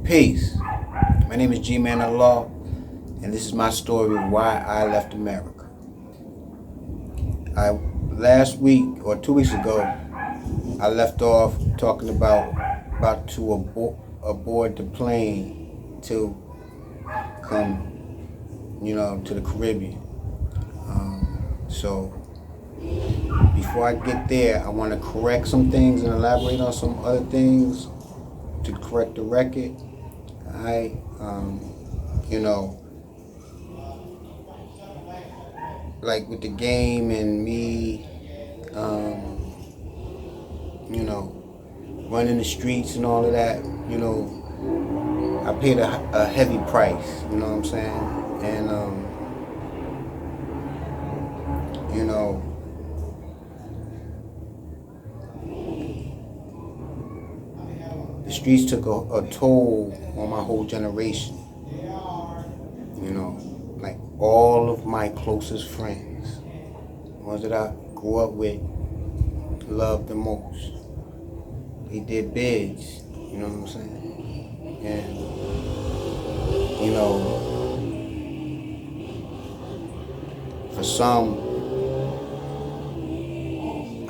Peace. My name is G-Man of Law, and this is my story of why I left America. Last week or 2 weeks ago, I left off talking about to aboard the plane to come, to the Caribbean. So before I get there, I want to correct some things and elaborate on some other things to correct the record. Like with the game and me, running the streets and all of that, I paid a heavy price, you know what I'm saying? And, the streets took a toll on my whole generation. Like all of my closest friends, ones that I grew up with, loved the most. They did bids, you know what I'm saying? And, for some,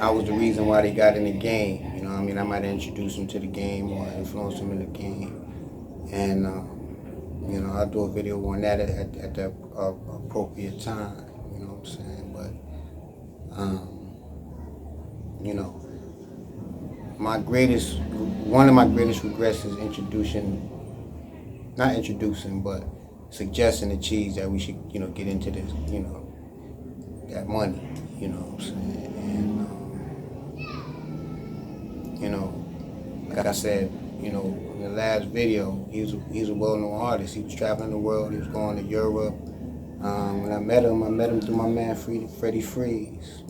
I was the reason why they got in the game. I might have introduced them to the game or influenced them in the game. And, I'll do a video on that at the appropriate time, you know what I'm saying? But, one of my greatest regrets is suggesting the cheese that we should, get into this, that money, you know what I'm saying? And, like I said, in the last video, he's a well-known artist. He was traveling the world. He was going to Europe. When I met him through my man Freddie Freeze,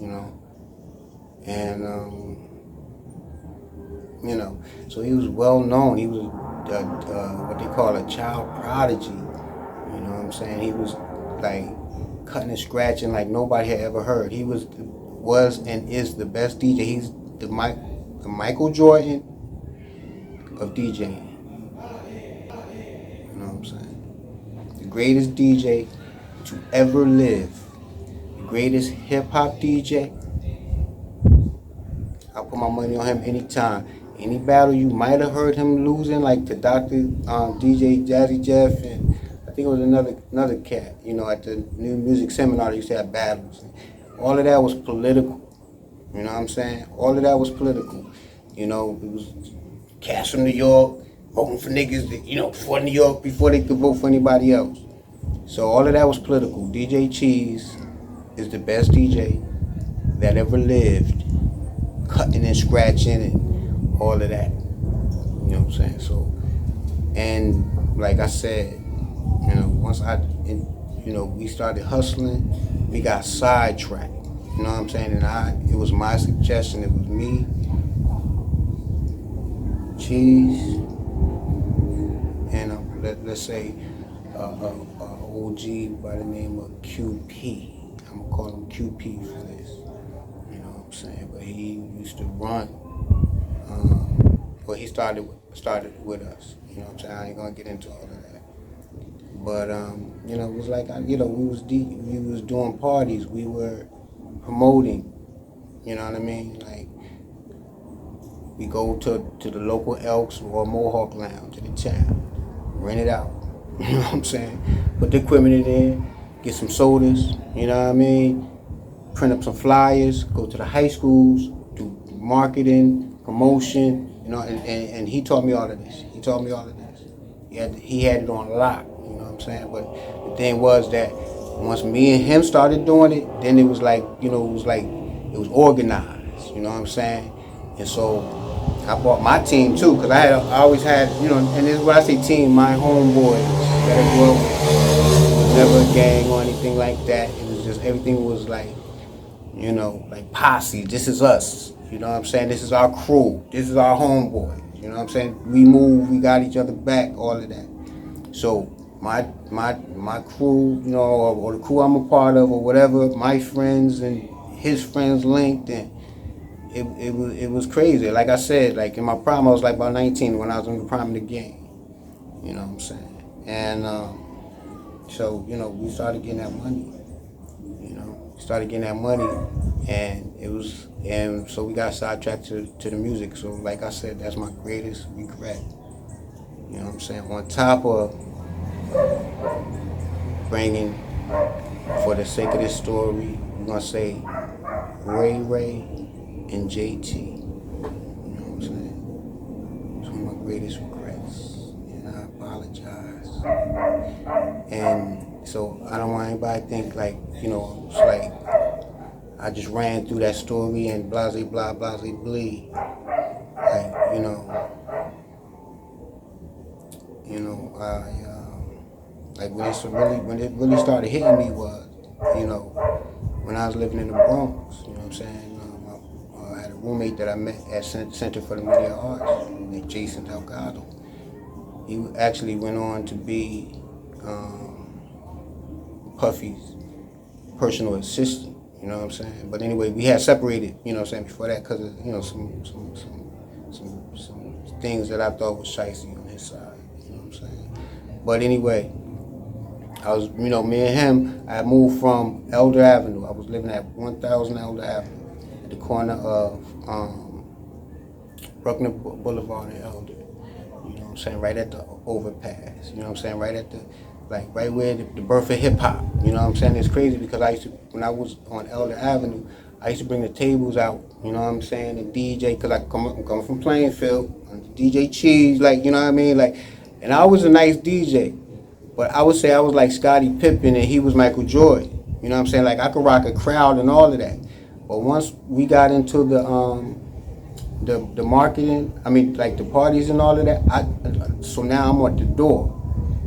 and so he was well-known. He was what they call a child prodigy. You know what I'm saying? He was like cutting and scratching like nobody had ever heard. He was and is the best DJ. He's the Michael Jordan of DJing. You know what I'm saying? The greatest DJ to ever live. The greatest hip-hop DJ. I'll put my money on him anytime. Any battle you might have heard him losing, like to Dr. DJ Jazzy Jeff, and I think it was another cat, at the new music seminar they used to have battles. All of that was political. You know what I'm saying? All of that was political. It was cats from New York voting for niggas, for New York before they could vote for anybody else. So all of that was political. DJ Cheese is the best DJ that ever lived, cutting and scratching and all of that. You know what I'm saying? So, and like I said, once we started hustling, we got sidetracked. You know what I'm saying? And it was my suggestion. It was me, Cheese, and let's say OG by the name of QP. I'm gonna call him QP for this. You know what I'm saying? But he used to run. He started with us. You know what I'm saying? I ain't gonna get into all of that. But it was like we was doing parties. We were promoting. You know what I mean? Like we go to the local Elks or Mohawk Lounge in the town, rent it out. You know what I'm saying? Put the equipment in there, get some sodas. You know what I mean? Print up some flyers. Go to the high schools, do marketing, promotion. And he taught me all of this. He had it on lock. You know what I'm saying? But the thing was that once me and him started doing it, then it was like, it was organized. You know what I'm saying? And so I bought my team too, because I always had, and this is what I say team, my homeboys that I grew up with. It was never a gang or anything like that. It was just, everything was like, like posse. This is us. You know what I'm saying? This is our crew. This is our homeboys. You know what I'm saying? We move, we got each other back, all of that. So my crew, or the crew I'm a part of or whatever, my friends and his friends linked, and it was crazy. Like I said, like in my prime, I was like about 19 when I was in the prime of the game. You know what I'm saying? And so, we started getting that money. Started getting that money, and so we got sidetracked to the music. So, like I said, that's my greatest regret. You know what I'm saying? On top of bringing, for the sake of this story, we're gonna say Ray and JT. You know what I'm saying? It's one of my greatest regrets, and I apologize. And so I don't want anybody to think like, it's like I just ran through that story and blase blah blase blee. Like, like when it really started hitting me was, when I was living in the Bronx. You know what I'm saying? I had a roommate that I met at Center for the Media Arts, named Jason Delgado. He actually went on to be Puffy's personal assistant. You know what I'm saying? But anyway, we had separated. You know what I'm saying, before that, because of some things that I thought was shicey on his side. You know what I'm saying? But anyway, I was, me and him, I moved from Elder Avenue. I was living at 1000 Elder Avenue, at the corner of Bruckner Boulevard and Elder. You know what I'm saying? Right at the overpass. You know what I'm saying? Right at the, like, right where the birth of hip hop. You know what I'm saying? It's crazy because when I was on Elder Avenue, I used to bring the tables out. You know what I'm saying? And DJ, because I'm coming from Plainfield, DJ Cheese, like, you know what I mean? Like, and I was a nice DJ. But I would say I was like Scottie Pippen and he was Michael Jordan. You know what I'm saying? Like, I could rock a crowd and all of that. But once we got into the marketing, I mean, like the parties and all of that, so now I'm at the door.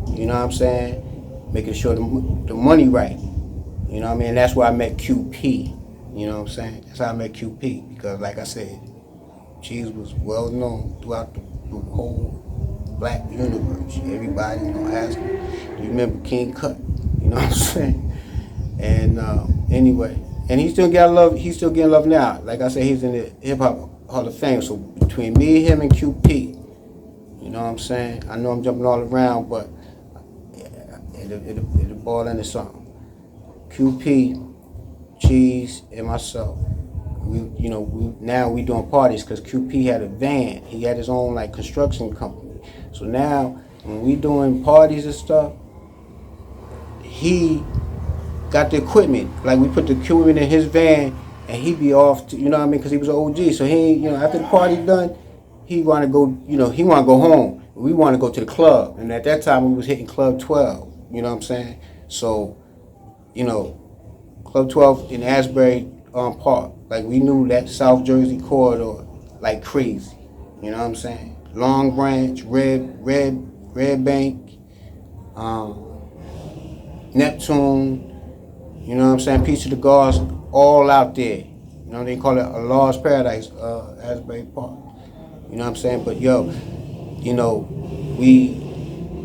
You know what I'm saying? Making sure the money right. You know what I mean? That's where I met QP. You know what I'm saying? That's how I met QP. Because like I said, Cheese was well known throughout the whole black universe. Everybody, ask him. Do you remember King Cut? You know what I'm saying? And anyway, and he still getting love now. Like I said, he's in the Hip Hop Hall of Fame. So between me, him, and QP, you know what I'm saying? I know I'm jumping all around, but it'll boil into something. QP, Cheese, and myself. Now we doing parties because QP had a van. He had his own like construction company. So now when we doing parties and stuff, he got the equipment. Like, we put the equipment in his van, and he be off to, you know what I mean? Because he was an OG. So he, after the party done, he want to go. He want to go home. We want to go to the club. And at that time, we was hitting Club 12. You know what I'm saying? So, Club 12 in Asbury Park. Like, we knew that South Jersey corridor like crazy. You know what I'm saying? Long Branch, Red Bank, Neptune, you know what I'm saying? Peace to the Gods, all out there. They call it a lost paradise, Asbury Park. You know what I'm saying? But we,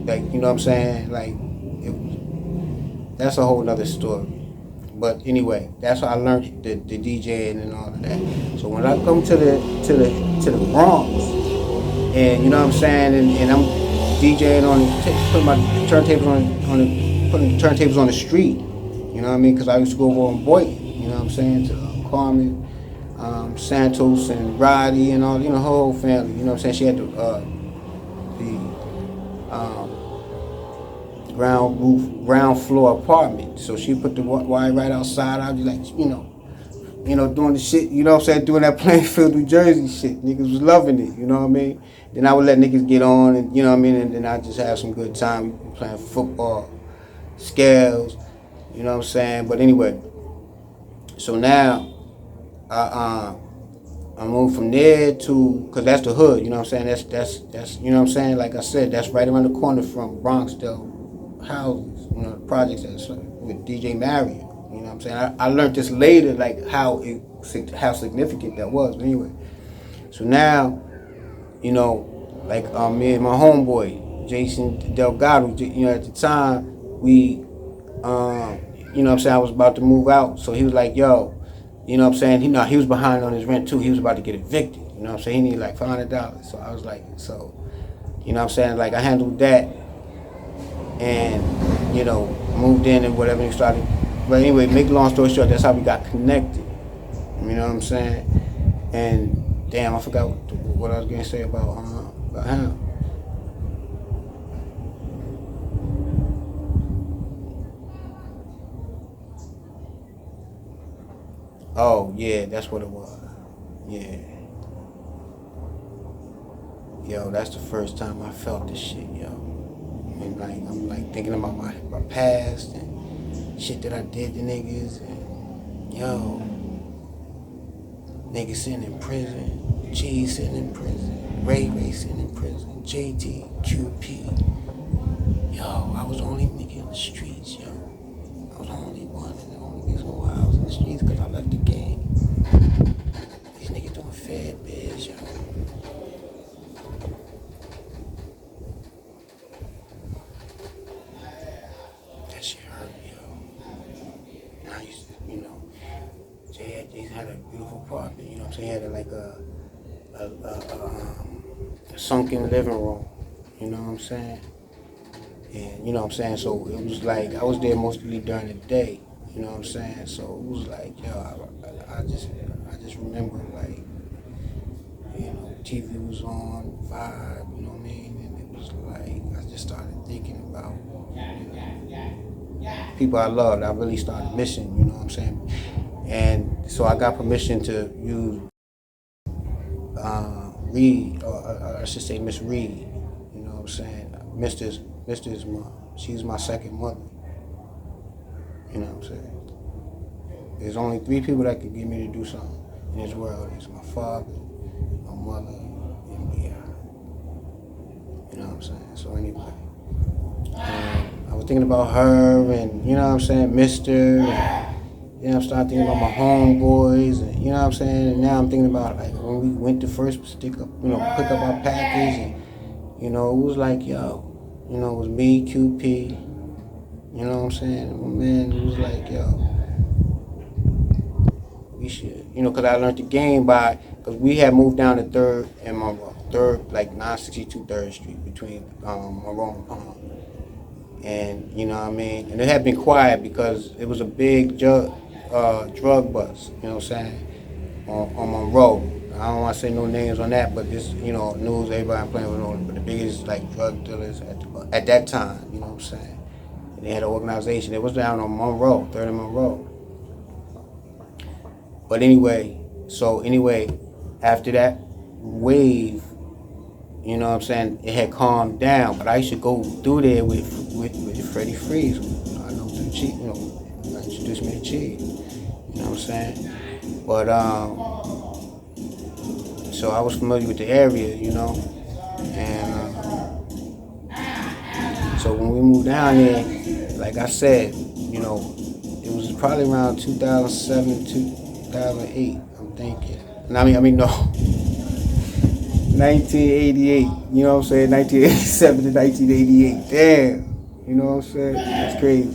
like, you know what I'm saying? Like, that's a whole nother story. But anyway, that's how I learned the DJing and all of that. So when I come to the Bronx, and you know what I'm saying, and I'm DJing putting my turntables putting the turntables on the street. You know what I mean? Because I used to go over on Boynton. You know what I'm saying? To Carmen, Santos, and Roddy, and all, the whole family. You know what I'm saying? She had the ground floor apartment. So she put the wire right outside. I was like, doing the shit, you know what I'm saying, doing that Plainfield, New Jersey shit. Niggas was loving it, you know what I mean? Then I would let niggas get on, and you know what I mean, and then I just have some good time playing football, scales, you know what I'm saying? But anyway, so now I moved from there to, cause that's the hood, you know what I'm saying? That's you know what I'm saying? Like I said, that's right around the corner from Bronxdale houses, the projects that's with DJ Mario. You know what I'm saying? I learned this later, like how significant that was. But anyway, so now, like me and my homeboy Jason Delgado, at the time we, you know what I'm saying, I was about to move out, so he was like, yo, you know what I'm saying, he was behind on his rent too. He was about to get evicted. You know what I'm saying? He needed like $500. So I was like, so, You know what I'm saying? Like I handled that and, moved in and whatever and started. But anyway, make a long story short, that's how we got connected. You know what I'm saying? And damn, I forgot what I was gonna say about him. Oh yeah, that's what it was. Yeah. Yo, that's the first time I felt this shit, yo. And like I'm like thinking about my past and shit that I did to niggas and yo, niggas sitting in prison, G sitting in prison, Ray sitting in prison, JT, QP. Yo, I was the only nigga in the streets, yo. I was the only one and the only reason why I was in the streets because I left the game. These niggas doing fair biz, yo. That shit hurt, yo. And I used to, they had a beautiful apartment, you know what I'm saying? They had like a sunken living room, you know what I'm saying? And you know what I'm saying? So it was like, I was there mostly during the day, you know what I'm saying? So it was like, yo, I just remember like, TV was on, vibe, you know what I mean? And it was like, I just started thinking about, people I loved. I really started missing, you know what I'm saying? And so I got permission to use Reed, or I should say Miss Reed, you know what I'm saying? Mister's mom. She's my second mother. You know what I'm saying? There's only 3 people that could get me to do something in this world. It's my father, my mother, and me. You know what I'm saying? So anyway, I was thinking about her and, you know what I'm saying, Mister. And, I started thinking about my homeboys and, you know what I'm saying? And now I'm thinking about like when we went to first pick up our package and, it was like, yo, it was me, QP, you know what I'm saying? And my man, it was like, yo, we should, because I learned the game because we had moved down to 3rd and Monroe, 3rd, like 962 3rd Street between Monroe and Palm. And, you know what I mean? And it had been quiet because it was a big drug bust, you know what I'm saying, on Monroe. I don't want to say no names on that, but this, news, everybody playing with all, but the biggest, like, drug dealers at that time, you know what I'm saying? And they had an organization. It was down on Monroe, 3rd and Monroe. But anyway, after that wave, you know what I'm saying, it had calmed down, but I used to go through there with Freddie Freeze. I know through Cheese, introduced me to Cheese, you know what I'm saying? But, so I was familiar with the area, and so when we moved down there, like I said, it was probably around 2007, 2008, I'm thinking. And I mean, no, 1988, you know what I'm saying, 1987 to 1988, damn, you know what I'm saying, that's crazy.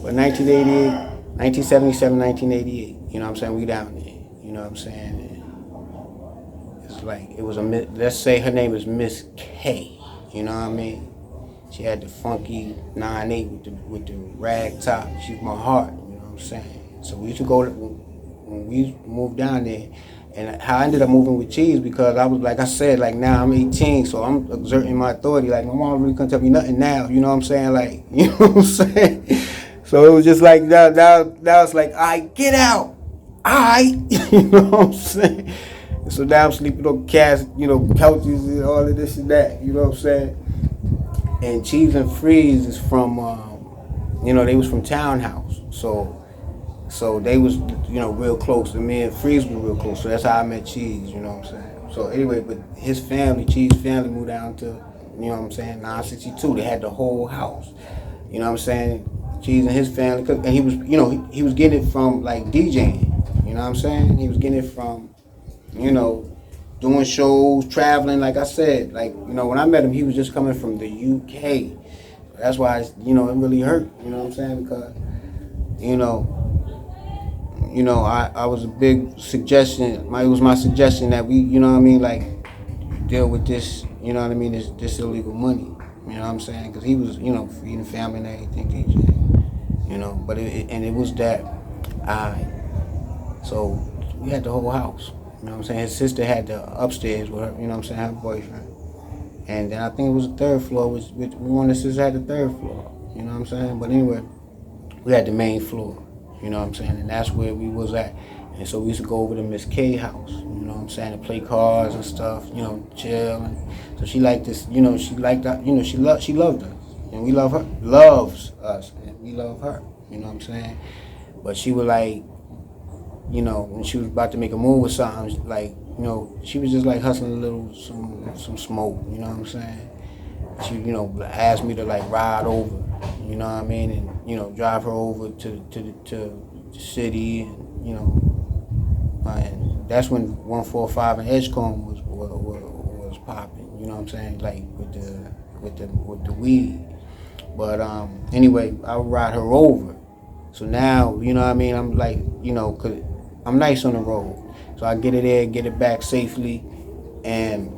But 1988, 1977, 1988, you know what I'm saying, we down there, you know what I'm saying. Like it was let's say her name is Miss K, you know what I mean? She had the funky 9/8 with the rag top. She's my heart, you know what I'm saying? So we used to go when we moved down there, and how I ended up moving with Cheese because I was, like I said, like now I'm 18, so I'm exerting my authority. Like my mom really couldn't tell me nothing now, you know what I'm saying? Like, you know what I'm saying? So it was just like now it's like, I get out, you know what I'm saying? So now I'm sleeping on couches and all of this and that, you know what I'm saying? And Cheese and Freeze is from, they was from Townhouse. So they was, real close. And me and Freeze were real close. So that's how I met Cheese, you know what I'm saying? So anyway, but his family, Cheese family moved down to, 962. They had the whole house, you know what I'm saying? Cheese and his family, and he was, he was getting it from like DJing, you know what I'm saying? He was getting it from, doing shows, traveling, like I said. Like, when I met him, he was just coming from the UK. That's why, it really hurt, you know what I'm saying? Because, I was a big suggestion. It was my suggestion that we, like, deal with this, you know what I mean, this illegal money. You know what I'm saying? Because he was, feeding family and everything, DJ. But it was that. So we had the whole house. You know what I'm saying? His sister had the upstairs with her, you know what I'm saying, her boyfriend. And then I think it was the third floor, which one of the sisters had the third floor. You know what I'm saying? But anyway, we had the main floor. You know what I'm saying? And that's where we was at. And so we used to go over to Miss K house, you know what I'm saying, to play cards and stuff, chill. And so she liked this, she liked that, she loved us. And we love her, loves us, and we love her, you know what I'm saying? But she was like, when she was about to make a move or something, like, she was just like hustling some smoke, you know what I'm saying? She, asked me to like ride over, you know what I mean, and, drive her over to the city, and, and that's when 145 and Edgecombe was popping, you know what I'm saying, like with the weed. But anyway, I would ride her over. So now, you know what I mean, I'm like, 'cause I'm nice on the road. So I get it there, get it back safely, and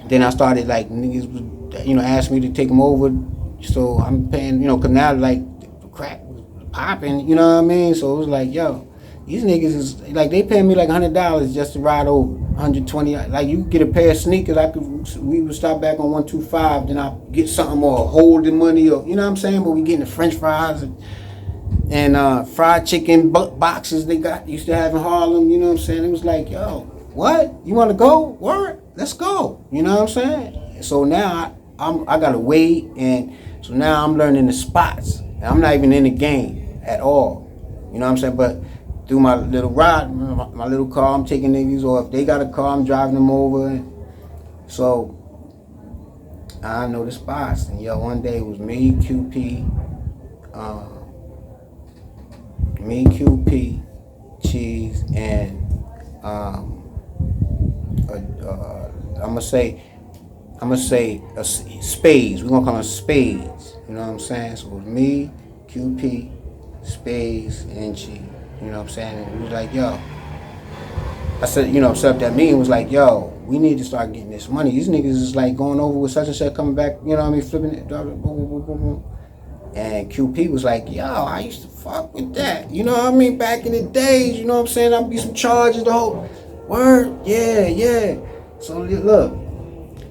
then I started like niggas was, asked me to take them over. So I'm paying, 'cause now like the crack was popping, you know what I mean? So it was like, yo, these niggas is like, they paying me like $100 just to ride over, 120. Like you get a pair of sneakers, we would stop back on 125, then I'll get something more holding money, or you know what I'm saying? But we getting the French fries and fried chicken boxes they used to have in Harlem, you know what I'm saying? It was like, yo, what? You want to go? Word? Let's go. You know what I'm saying? So now I got to wait, and so now I'm learning the spots. And I'm not even in the game at all. You know what I'm saying? But through my little ride, my little car, I'm taking niggas, or if they got a car, I'm driving them over. So I know the spots. And yo, one day it was me, QP, Cheese, and I'm gonna say Spades. We're gonna call them Spades. You know what I'm saying? So it was me, QP, Spades, and Cheese. You know what I'm saying? And he was like, yo. I said, set up that meeting, was like, yo, we need to start getting this money. These niggas is like going over with such and such, coming back, you know what I mean, flipping it, boom, boom, boom, boom, boom. And QP was like, yo, I used to fuck with that. You know what I mean? Back in the days, you know what I'm saying? I'd be some charges, the whole word. Yeah. So look,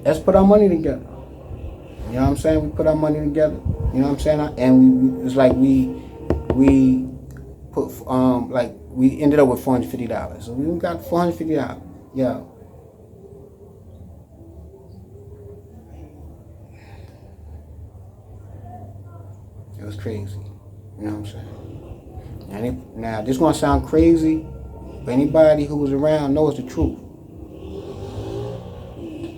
let's put our money together. You know what I'm saying? We put our money together. You know what I'm saying? And it's like we put, we ended up with $450. So we got $450. Yo. It was crazy. You know what I'm saying? Now, this gonna sound crazy, but anybody who was around knows the truth.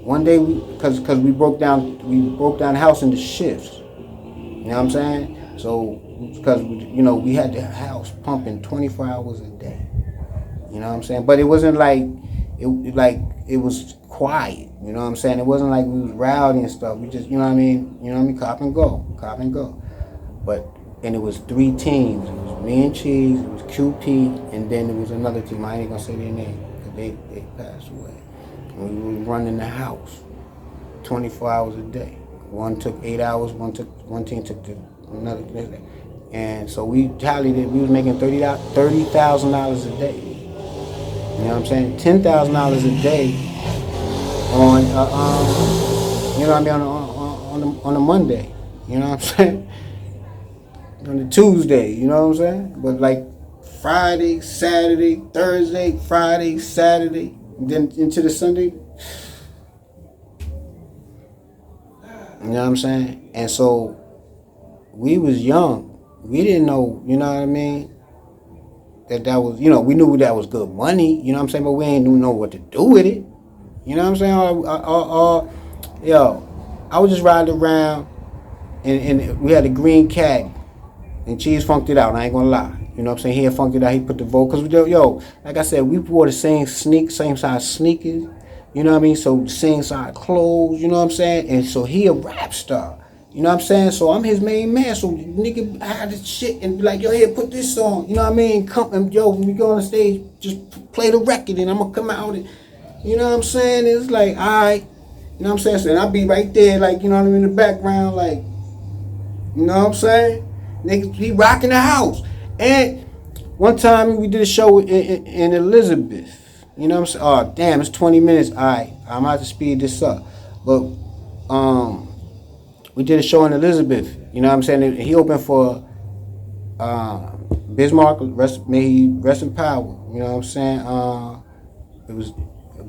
One day, because we broke down the house into shifts. You know what I'm saying? So, because we had the house pumping 24 hours a day. You know what I'm saying? But it wasn't like it was quiet. You know what I'm saying? It wasn't like we was rowdy and stuff. We just, you know what I mean? Cop and go. And it was 3 teams. It was me and Cheese, it was QP, and then there was another team. I ain't gonna say their name because they passed away. And we were running the house 24 hours a day. One took 8 hours. One team took another. And so we tallied it. We was making $30,000 a day. You know what I'm saying? $10,000 a day on on a Monday. You know what I'm saying? On a Tuesday, you know what I'm saying? But like Friday, Saturday, Thursday, Friday, Saturday, and then into the Sunday. You know what I'm saying? And so we was young. We didn't know, you know what I mean? That was, we knew that was good money, you know what I'm saying? But we ain't know what to do with it. You know what I'm saying? I was just riding around, and we had a green cat. And Cheese funked it out, I ain't gonna lie. You know what I'm saying? He had funked it out, he put the vote. Because, like I said, we wore the same size sneakers. You know what I mean? So the same size clothes, you know what I'm saying? And so he a rap star. You know what I'm saying? So I'm his main man. So nigga had this shit and be like, yo, here, put this on. You know what I mean? Come and when we go on the stage, just play the record and I'm gonna come out and, you know what I'm saying? It's like, all right. You know what I'm saying? So, and I'll be right there, like, you know what I mean, in the background, like, you know what I'm saying? Niggas, he rocking the house. And one time we did a show in Elizabeth. You know what I'm saying? Oh, damn, it's 20 minutes. All right, I'm about to speed this up. But we did a show in Elizabeth. You know what I'm saying? He opened for Bismarck, may he rest in power. You know what I'm saying? It was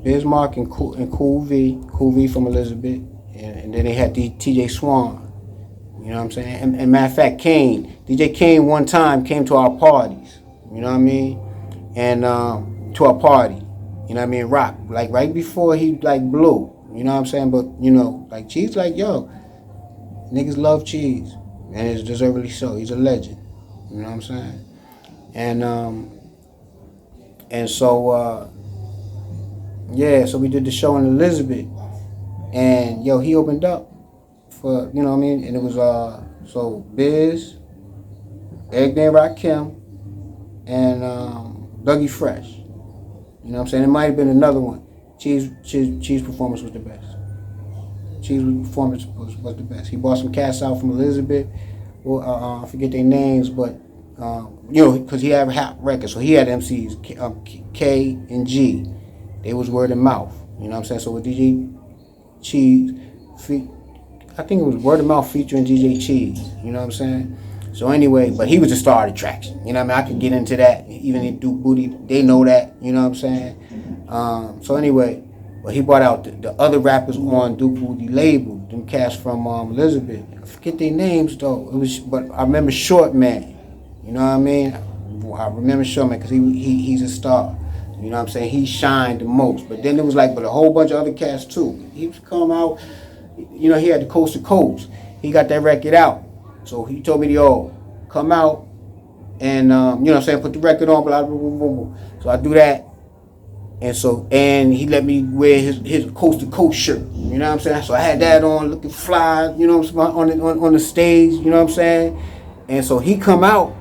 Bismarck and Cool V from Elizabeth. And then they had TJ Swan. You know what I'm saying? And matter of fact, DJ Kane one time came to our parties. You know what I mean? And to our party. You know what I mean? Rock. Like right before he like blew. You know what I'm saying? But, you know, like Cheese, like, yo, niggas love Cheese. And it's deservedly so. He's a legend. You know what I'm saying? And so yeah, so we did the show in Elizabeth. And yo, he opened up for, you know what I mean? And it was so Biz, Egg Rakim, and Dougie Fresh. You know what I'm saying? It might have been another one. Cheese performance was the best. Cheese performance was the best. He brought some cats out from Elizabeth. Well, I forget their names, but you know, because he had rap records, so he had MCs K and G. They was word of mouth. You know what I'm saying? So with DJ Cheese, I think it was word of mouth featuring DJ Cheese. You know what I'm saying? So anyway, but he was the star of the attraction. You know what I mean? I could get into that. Even if Duke Booty, they know that. You know what I'm saying? So anyway, but he brought out the other rappers on Duke Booty label. Them cats from Elizabeth. I forget their names though. But I remember Short Man. You know what I mean? I remember Short Man because he's a star. You know what I'm saying? He shined the most. But then it was like, but a whole bunch of other cats too. He was come out. You know, he had the Coast to Coast. He got that record out. So he told me, yo, come out and, you know what I'm saying, put the record on, blah, blah, blah, blah, blah. So I do that. And he let me wear his Coast to Coast shirt. You know what I'm saying? So I had that on, looking fly, you know what I'm saying, on the stage, you know what I'm saying? And so he come out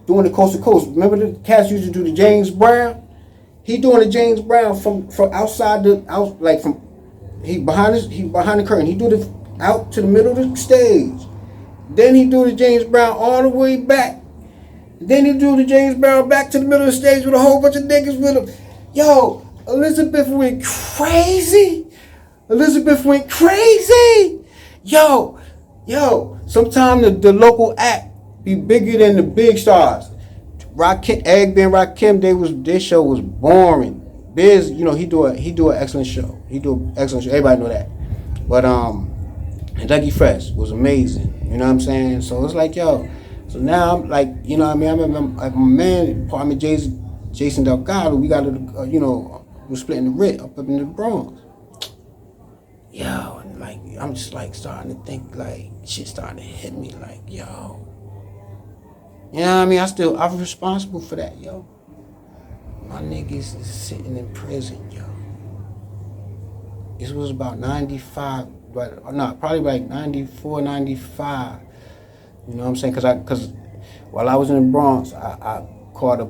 doing the Coast to Coast. Remember the cats used to do the James Brown? He doing the James Brown from outside he behind the curtain. He do the out to the middle of the stage. Then he do the James Brown all the way back. Then he do the James Brown back to the middle of the stage with a whole bunch of niggas with him. Yo, Elizabeth went crazy. Yo, sometimes the local act be bigger than the big stars. Egg Ben Rakim, their show was boring. Biz, you know, he do an excellent show. Everybody know that. But and Dougie Fresh was amazing. You know what I'm saying? So it's like, yo. So now I'm like, you know what I mean? I remember like my man, partner Jason Delgado, we got you know, we're splitting the rent up in the Bronx. Yo, and like I'm just like starting to think like shit starting to hit me like, yo. You know what I mean? I'm responsible for that, yo. My niggas is sitting in prison, yo. This was about 95, but no, probably like 94, 95. You know what I'm saying? Because while I was in the Bronx, I caught a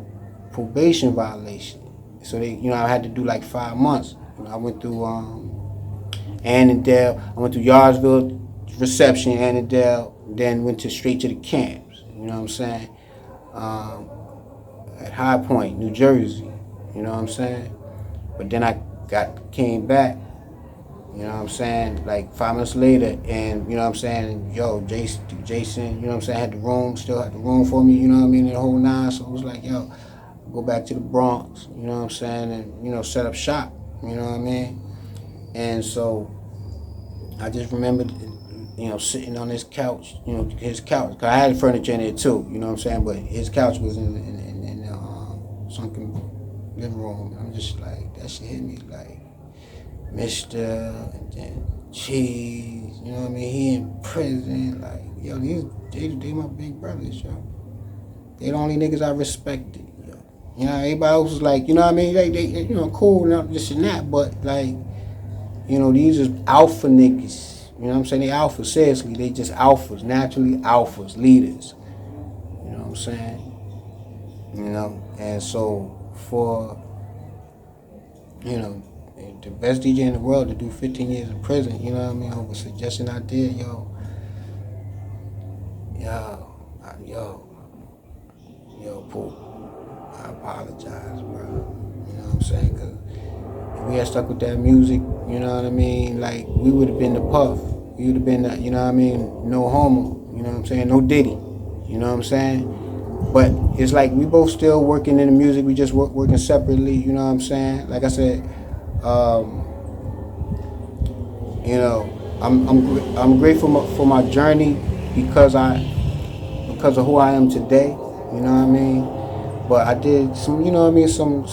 probation violation. So I had to do like 5 months. You know, I went through Annandale, I went through Yardsville reception, Annandale, then went straight to the camps. You know what I'm saying? At High Point, New Jersey. You know what I'm saying? But then I came back. You know what I'm saying? Like 5 months later, and you know what I'm saying? Yo, Jason, you know what I'm saying? Still had the room for me, you know what I mean? The whole nine. So it was like, yo, go back to the Bronx, you know what I'm saying? And, you know, set up shop, you know what I mean? And so I just remembered, you know, sitting on his couch, you know, his couch. Because I had furniture in there too, you know what I'm saying? But his couch was in sunken living room. I'm just like, that shit hit me like, Mr. and then Cheese, you know what I mean? He in prison, like, yo, they my big brothers, yo. They the only niggas I respected, yo. You know, everybody else was like, you know what I mean? They you know, cool and this and that, but like, you know, these is alpha niggas. You know what I'm saying? They alpha, seriously, they just alphas, naturally alphas, leaders. You know what I'm saying? You know, and so for, you know, the best DJ in the world to do 15 years in prison, you know what I mean? Over a suggestion I did, yo, Pooh, I apologize, bro. You know what I'm saying? Because if we had stuck with that music, you know what I mean? Like, we would have been the Puff. We would have been the, you know what I mean? No homo, you know what I'm saying? No Diddy, you know what I'm saying? But it's like we both still working in the music. We just working separately, you know what I'm saying? Like I said, you know, I'm grateful for my journey because of who I am today. You know what I mean? But I did some, you know what I mean, some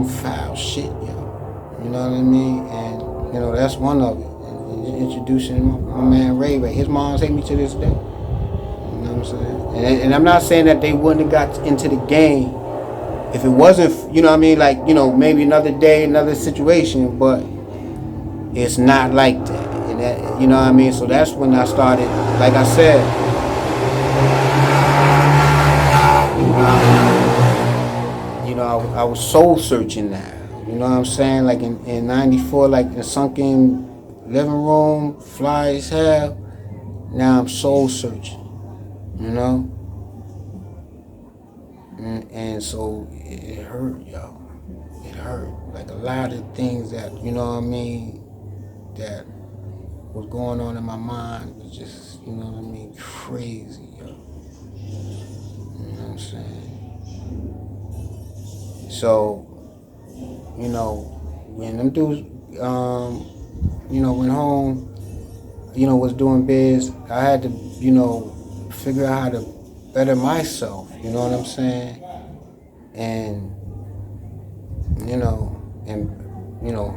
foul shit, yo. You know what I mean? And you know that's one of it. And introducing my man Ray. His moms hate me to this day. You know what I'm saying? And I'm not saying that they wouldn't have got into the game if it wasn't, you know what I mean, like, you know, maybe another day, another situation, but it's not like that. And that, you know what I mean? So that's when I started, like I said, you know, I was soul searching now. You know what I'm saying? Like in 94, like in a sunken living room, fly as hell. Now I'm soul searching, you know? And so it hurt, yo. It hurt. Like a lot of things that, you know what I mean, that was going on in my mind was just, you know what I mean, crazy, yo. You know what I'm saying? So, you know, when them dudes, you know, went home, you know, was doing biz, I had to, you know, figure out how to better myself, you know what I'm saying? And, you know,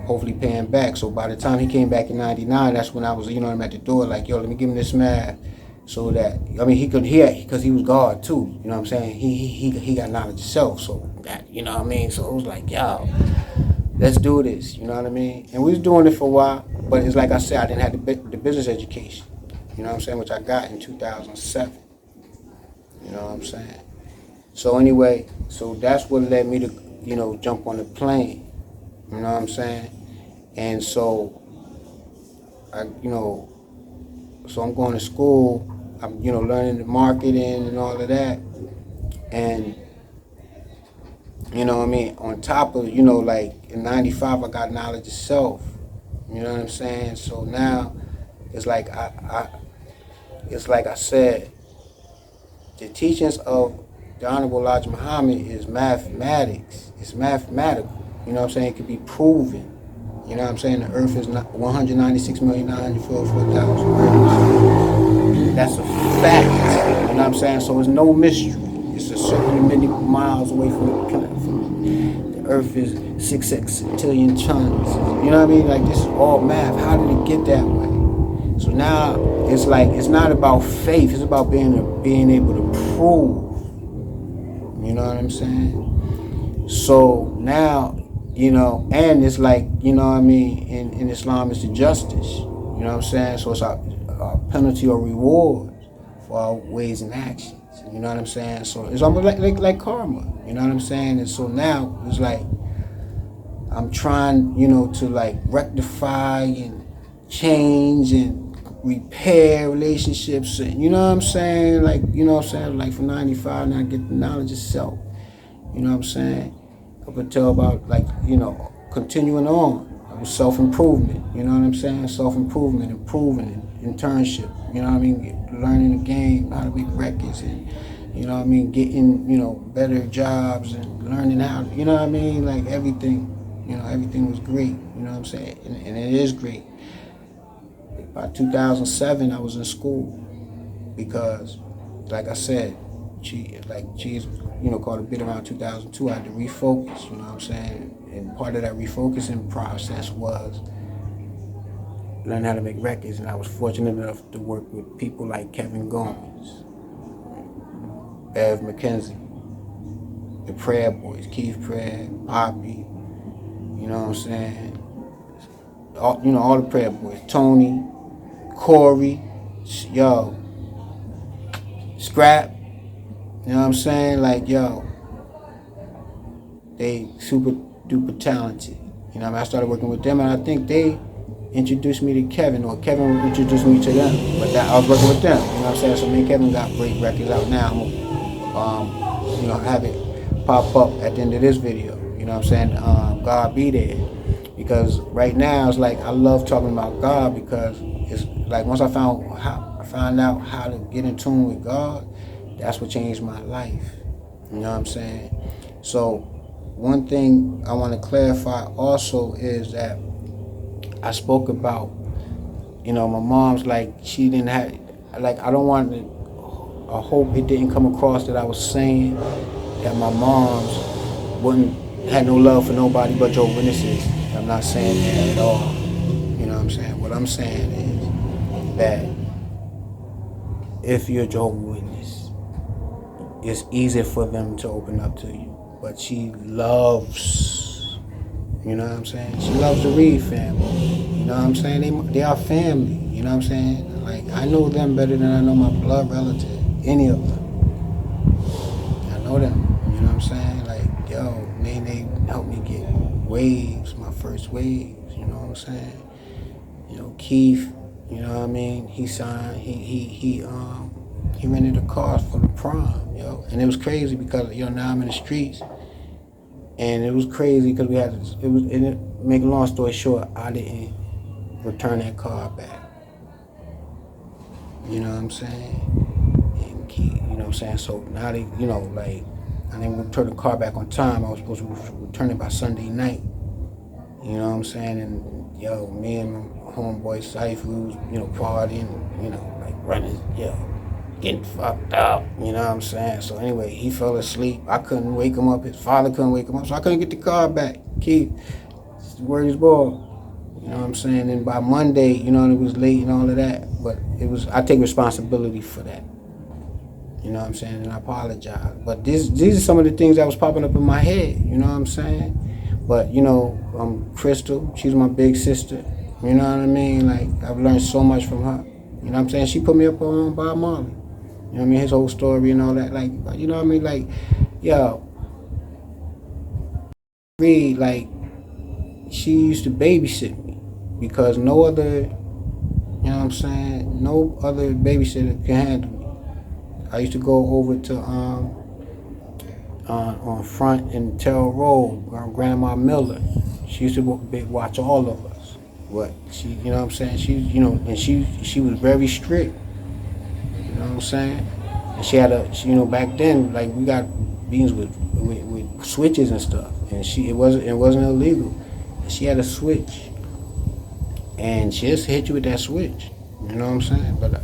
hopefully paying back. So by the time he came back in 99, that's when I was, you know, I'm at the door like, yo, let me give him this math so that, I mean, he could hear, because he was God too, you know what I'm saying? He got knowledge himself, so that, you know what I mean? So it was like, yo, let's do this, you know what I mean? And we was doing it for a while, but it's like I said, I didn't have the business education, you know what I'm saying, which I got in 2007, you know what I'm saying? So anyway, so that's what led me to, you know, jump on the plane, you know what I'm saying? And so, so I'm going to school, I'm, you know, learning the marketing and all of that, and, you know what I mean, on top of, you know, like in 95, I got knowledge of self, you know what I'm saying? So now, it's like it's like I said, the teachings of the Honorable Elijah Muhammad is mathematics. It's mathematical. You know what I'm saying? It can be proven. You know what I'm saying? The earth is 196,944,000. That's a fact. You know what I'm saying? So it's no mystery. It's a certain many miles away from the planet. The earth is 6 sextillion tons. You know what I mean? Like, this is all math. How did it get that way? So now it's like, it's not about faith. It's about being able to prove. You know what I'm saying? So now, you know, and it's like, you know what I mean, in Islam it's the justice. You know what I'm saying? So it's a penalty or reward for our ways and actions. You know what I'm saying? So it's almost like karma. You know what I'm saying? And so now it's like I'm trying, you know, to like rectify and change and repair relationships, and you know what I'm saying, like, you know what I'm saying, like from 95 now I get the knowledge of self, you know what I'm saying, up until about, like, you know, continuing on, it was self-improvement, you know what I'm saying, self-improvement, improving, internship, you know what I mean, learning the game, how to make records, and, you know what I mean, getting, you know, better jobs, and learning how, you know what I mean, like everything, you know, everything was great, you know what I'm saying, and it is great. By 2007, I was in school because, like I said, Cheese, you know, called a bit around 2002. I had to refocus, you know what I'm saying? And part of that refocusing process was learning how to make records. And I was fortunate enough to work with people like Kevin Gomes, Bev McKenzie, the Prayer Boys, Keith Prayer, Poppy, you know what I'm saying? All the Prayer Boys, Tony, Corey, yo, Scrap, you know what I'm saying? Like, yo, they super duper talented. You know what I mean? I started working with them, and I think they introduced me to Kevin, or Kevin introduced me to them. But that I was working with them. You know what I'm saying? So me and Kevin got great records out now. Have it pop up at the end of this video. You know what I'm saying? God be there. Because right now it's like I love talking about God, because it's like once I found out how to get in tune with God, that's what changed my life. You know what I'm saying? So one thing I want to clarify also is that I spoke about, my mom's like, she didn't have, like, I don't want to, I hope it didn't come across that I was saying that my mom's had no love for nobody but Jehovah's Witnesses. I'm not saying that at all. You know what I'm saying? What I'm saying is that if you're a Jehovah's Witness, it's easy for them to open up to you. But she loves, you know what I'm saying? She loves the Reed family. You know what I'm saying? They are family. You know what I'm saying? Like, I know them better than I know my blood relative, any of them. I know them. You know what I'm saying? Like, yo, they helped me get waves, my first waves. You know what I'm saying? Keith. You know what I mean? He signed. He rented a car for the prom. And it was crazy because now I'm in the streets, and it was crazy because we had to, make a long story short, I didn't return that car back. You know what I'm saying? And Keith, you know what I'm saying? So now they, like, I didn't return the car back on time. I was supposed to return it by Sunday night. You know what I'm saying? And me and my homeboy Cypher, we was, partying, like running, getting fucked up. You know what I'm saying? So anyway, he fell asleep. I couldn't wake him up. His father couldn't wake him up, so I couldn't get the car back. Keith, where his ball? You know what I'm saying? And by Monday, it was late and all of that. But I take responsibility for that. You know what I'm saying? And I apologize. But these are some of the things that was popping up in my head. You know what I'm saying? But, Crystal, she's my big sister. You know what I mean? Like, I've learned so much from her. You know what I'm saying? She put me up on Bob Marley. You know what I mean? His whole story and all that. Like, you know what I mean? Like, Reed, like, she used to babysit me because no other, no other babysitter can handle me. I used to go over to on Front and Terrell Road, Grandma Miller. She used to watch all of us. But she, you know what I'm saying? She, and she was very strict. You know what I'm saying? And she had back then, like, we got beans with switches and stuff, and it wasn't illegal. And she had a switch, and she just hit you with that switch. You know what I'm saying? But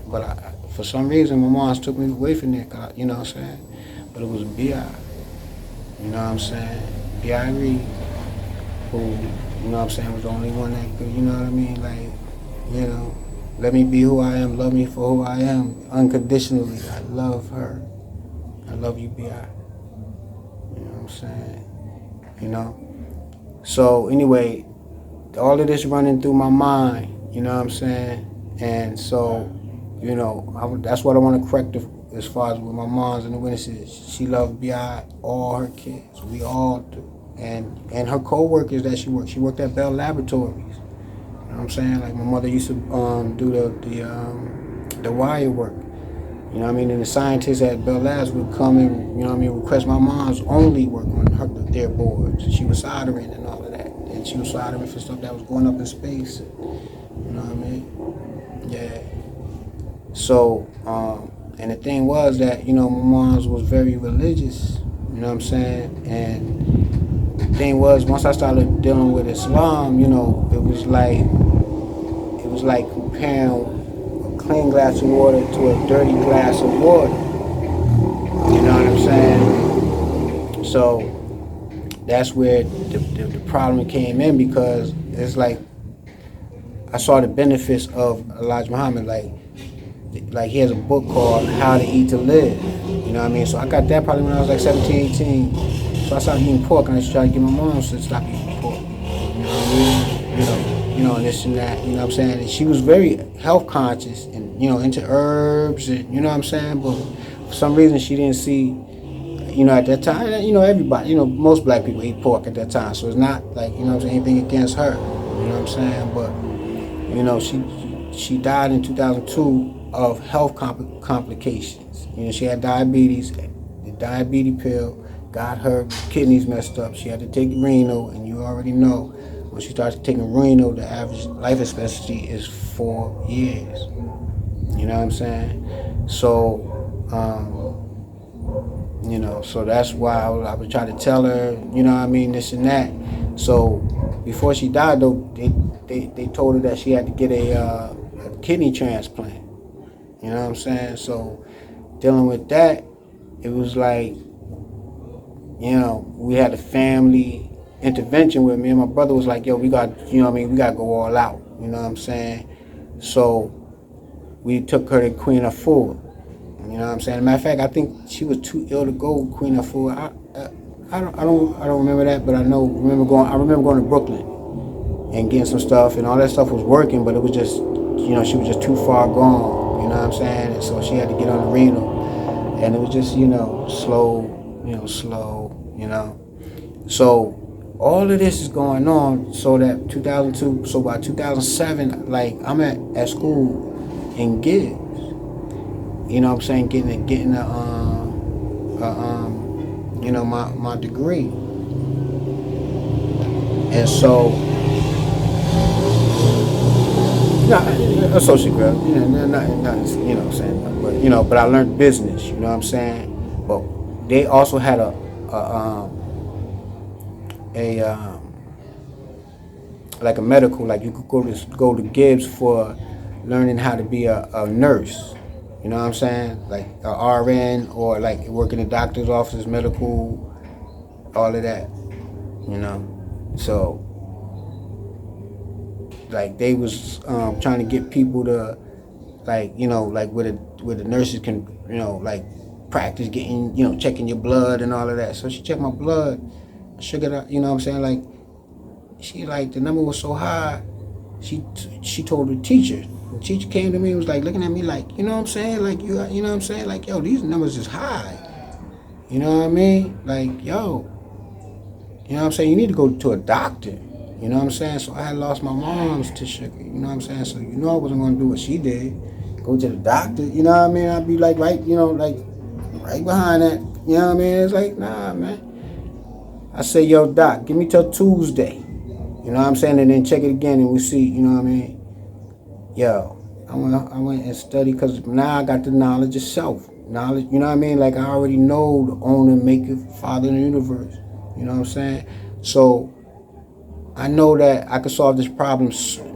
for some reason, my mom took me away from that. You know what I'm saying? But it was B.I. You know what I'm saying? B.I. Reed, who, you know what I'm saying, was the only one that could, you know what I mean? Like, let me be who I am, love me for who I am, unconditionally. I love her. I love you, B.I. You know what I'm saying? So, anyway, all of this running through my mind, you know what I'm saying? And so, that's what I want to correct as far as with my moms and the witnesses. She loved B.I., all her kids. We all do. And her co-workers that she worked at Bell Laboratories. You know what I'm saying? Like, my mother used to do the wire work. You know what I mean? And the scientists at Bell Labs would come and, request my mom's only work on their boards. She was soldering and all of that. And she was soldering for stuff that was going up in space. You know what I mean? Yeah. So, and the thing was that, my mom's was very religious. You know what I'm saying? And the thing was, once I started dealing with Islam, it was like comparing a clean glass of water to a dirty glass of water. You know what I'm saying? So that's where the problem came in, because it's like I saw the benefits of Elijah Muhammad. Like he has a book called How to Eat to Live. You know what I mean? So I got that probably when I was like 17, 18. So I started eating pork, and I just tried to get my mom to stop eating pork. You know what I mean? And this and that. You know what I'm saying? And she was very health conscious and, into herbs and, you know what I'm saying? But for some reason she didn't see, at that time, everybody, most black people eat pork at that time. So it's not like, anything against her. You know what I'm saying? But, she died in 2002 of health complications. She had diabetes. The diabetes pill got her kidneys messed up. She had to take renal, and you already know when she starts taking renal, the average life expectancy is 4 years. You know what I'm saying? So, so that's why I was trying to tell her, this and that. So before she died, though, they told her that she had to get a kidney transplant. You know what I'm saying? So dealing with that, it was like, we had a family intervention with me, and my brother was like, yo, we got, we got to go all out. You know what I'm saying? So we took her to Queen Afua. You know what I'm saying? As a matter of fact, I think she was too ill to go Queen Afua. I don't remember that, but I remember going to Brooklyn and getting some stuff, and all that stuff was working, but it was just, she was just too far gone. You know what I'm saying? And so she had to get on the renal, and it was just, slow. So all of this is going on, so that 2002, so by 2007, like, I'm at school in Gibbs. You know what I'm saying? Getting my degree. And so, associate grad, nothing, what I'm saying, but I learned business, you know what I'm saying? But they also had a like a medical, like you could go to Gibbs for learning how to be a nurse. You know what I'm saying? Like a RN, or like work in the doctor's office, medical, all of that. So like they was trying to get people to, like, like where the nurses can, like practice getting, checking your blood and all of that. So she checked my blood, sugar, you know what I'm saying? Like, she, like, the number was so high, she told the teacher. The teacher came to me and was like looking at me like, you know what I'm saying? Like, you know what I'm saying? Like, yo, these numbers is high. You know what I mean? Like, yo, you know what I'm saying? You need to go to a doctor. You know what I'm saying? So I had lost my mom's to sugar. You know what I'm saying? So I wasn't going to do what she did. Go to the doctor. You know what I mean? I'd be like right behind that. You know what I mean? It's like, nah, man. I say, yo, doc, give me till Tuesday. You know what I'm saying? And then check it again and we'll see. You know what I mean? Yo, I went and studied, because now I got the knowledge of self. Knowledge, you know what I mean? Like, I already know the owner, maker, father in the universe. You know what I'm saying? So I know that I can solve this problem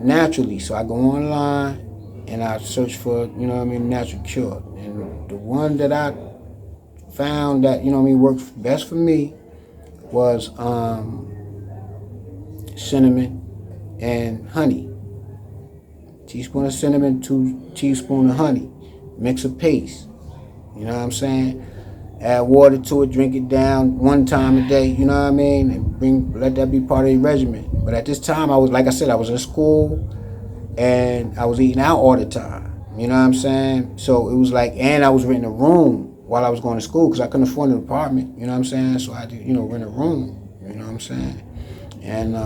naturally. So I go online and I search for, natural cure. And the one that I found that, worked best for me was cinnamon and honey. Teaspoon of cinnamon, 2 teaspoons of honey. Mix a paste. You know what I'm saying? Add water to it, drink it down 1 time a day, you know what I mean? And let that be part of your regimen. But at this time, I was in school, and I was eating out all the time. You know what I'm saying? So it was like, and I was renting a room while I was going to school, because I couldn't afford an apartment, you know what I'm saying? So I had to, rent a room, you know what I'm saying? And,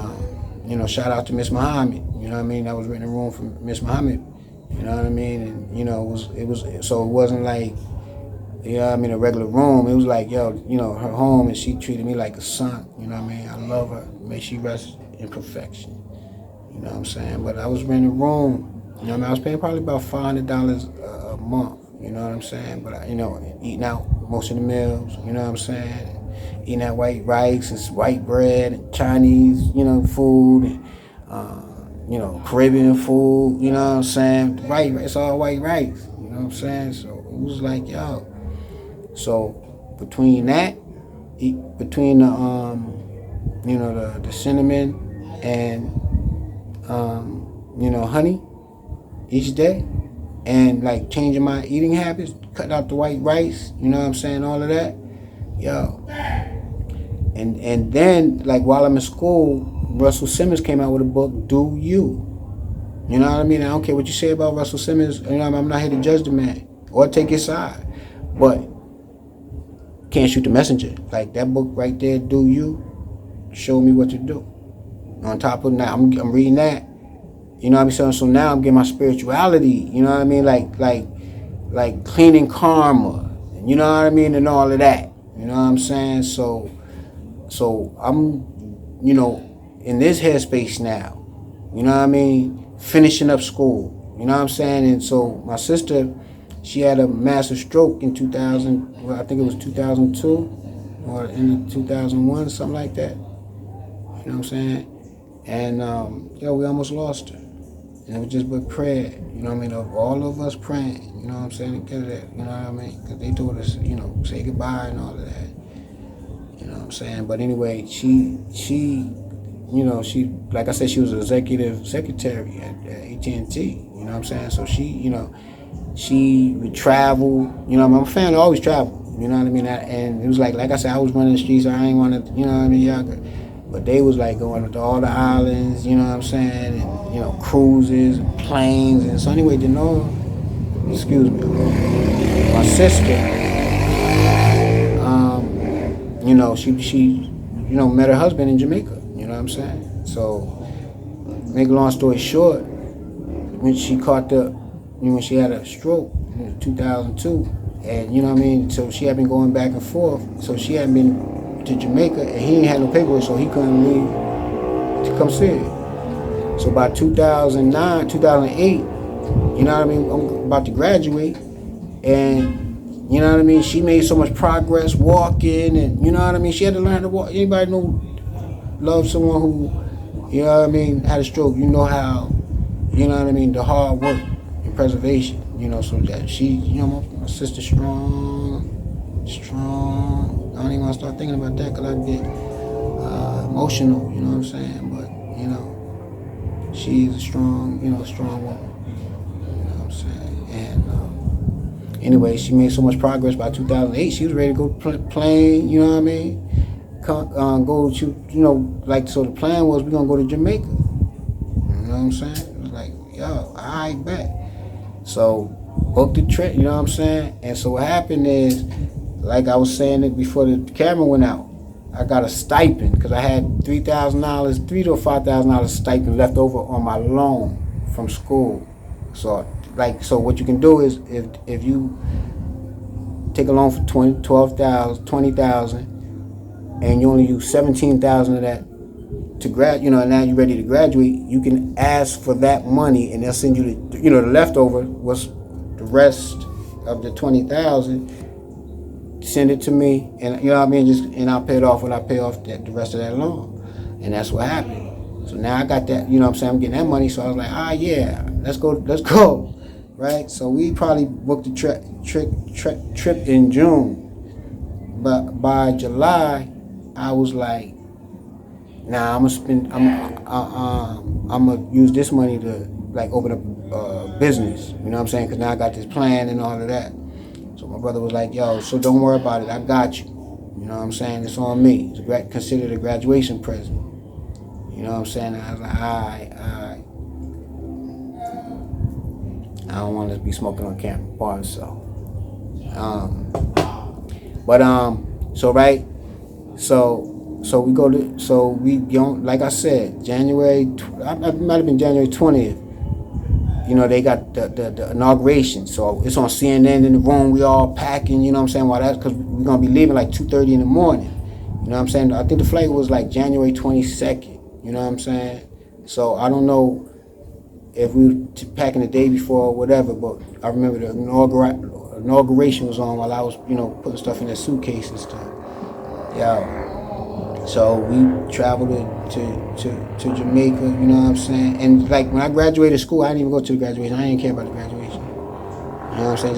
shout out to Miss Muhammad, you know what I mean? I was renting a room from Miss Muhammad, you know what I mean? And, it wasn't like, you know what I mean, a regular room. It was like, yo, her home, and she treated me like a son. You know what I mean? I love her. May she rest in perfection. You know what I'm saying? But I was renting a room. You know what I mean? I was paying probably about $500 a month. You know what I'm saying? But, eating out most of the meals. You know what I'm saying? Eating that white rice and white bread and Chinese, food and, Caribbean food. You know what I'm saying? It's all white rice. You know what I'm saying? So it was like, yo. So between that, between the cinnamon and honey each day, and like changing my eating habits, cutting out the white rice, you know what I'm saying, all of that, yo. And then, like, while I'm in school, Russell Simmons came out with a book, Do You. You know what I mean? I don't care what you say about Russell Simmons. I'm not here to judge the man or take his side. But can't shoot the messenger. Like that book right there, Do You, show me what to do. On top of that, I'm reading that. You know what I mean? So now I'm getting my spirituality. You know what I mean? Like cleaning karma. You know what I mean? And all of that. You know what I'm saying? So I'm, in this headspace now. You know what I mean? Finishing up school. You know what I'm saying? And so my sister, she had a massive stroke in 2000. Well, I think it was 2002 or in 2001, something like that. You know what I'm saying? And we almost lost her. And it was just but prayer. You know what I mean? Of all of us praying. You know what I'm saying? Because you know what I mean? Because they told us, say goodbye and all of that. You know what I'm saying? But anyway, she, like I said, she was an executive secretary at AT&T. You know what I'm saying? So she would travel. You know, my family always traveled. You know what I mean? And it was like I said, I was running the streets. So I ain't want to, you know what I mean? Younger. But they was like going to all the islands. You know what I'm saying? And cruises, and planes, and so anyway, excuse me, my sister. She met her husband in Jamaica. You know what I'm saying? So, make a long story short, when she when she had a stroke in 2002, and you know what I mean, so she had been going back and forth, so she hadn't been to Jamaica, and he ain't had no paperwork, so he couldn't leave to come see her. So by 2009, 2008, you know what I mean, I'm about to graduate, and you know what I mean, she made so much progress walking, and you know what I mean, she had to learn to walk. Anybody love someone who, you know what I mean, had a stroke, you know how, you know what I mean, the hard work and preservation, so that she, my sister strong. I don't even want to start thinking about that because I get emotional, you know what I'm saying, but, she's a strong woman, you know what I'm saying, and anyway, she made so much progress by 2008, she was ready to go plane, you know what I mean, go to, so the plan was we're going to go to Jamaica. You know what I'm saying? It was like, yo, I bet. So, booked the trip, you know what I'm saying? And so what happened is, like I was saying it before the camera went out, I got a stipend because I had $3,000, $3,000 to $5,000 stipend left over on my loan from school. So what you can do is if you take a loan for $20,000, and you only use $17,000 of that to and now you're ready to graduate, you can ask for that money and they'll send you the leftover was the rest of the $20,000. Send it to me, and you know what I mean, and I'll pay it off when I pay off the rest of that loan, and that's what happened. So now I got that, you know what I'm saying, I'm getting that money, so I was like, yeah, let's go, right? So we probably booked the trip in June, but by July, I was like, nah, I'm gonna use this money to like open up a business, you know what I'm saying, because now I got this plan and all of that. So my brother was like, yo, so don't worry about it. I got you. You know what I'm saying? It's on me. It's considered a graduation present. You know what I'm saying? And I was like, all right. I don't want to be smoking on camera. Pardon, so. So we go to, like I said, January, it might have been January 20th. They got the inauguration, so it's on CNN in the room. We all packing, you know what I'm saying? While that's because we're gonna be leaving like 2:30 in the morning. You know what I'm saying? I think the flight was like January 22nd. You know what I'm saying? So I don't know if we were packing the day before or whatever, but I remember the inauguration was on while I was, putting stuff in that suitcase and stuff. Yeah. So we traveled to Jamaica, you know what I'm saying? And like when I graduated school, I didn't even go to the graduation. I didn't care about the graduation. You know what I'm saying?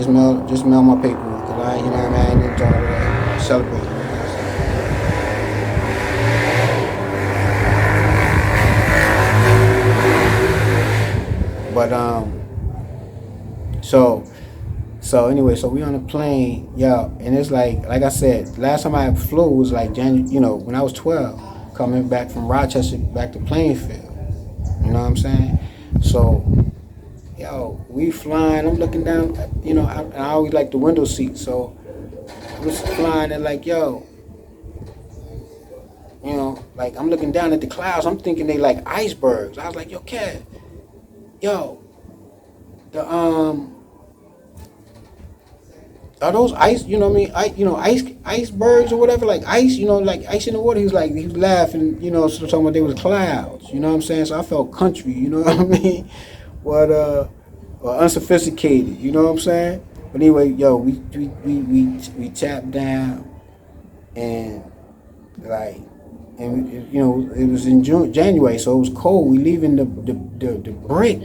Just mail my paperwork. Cause I didn't talk about that. Celebrate. You know what I'm saying? But so anyway, so we on the plane, and it's like I said, last time I flew was like when I was 12, coming back from Rochester back to Plainfield. You know what I'm saying? So, we flying. I'm looking down. I always like the window seat. So was flying and like, yo, like I'm looking down at the clouds. I'm thinking they like icebergs. I was like, yo, cat, yo, the are those ice? You know what I mean? Icebergs or whatever, like ice. Like ice in the water. He was laughing. So talking about they was clouds. You know what I'm saying? So I felt country. You know what I mean? What unsophisticated. You know what I'm saying? But anyway, yo, we tapped down and like. And it was in January, so it was cold. We leaving the brick,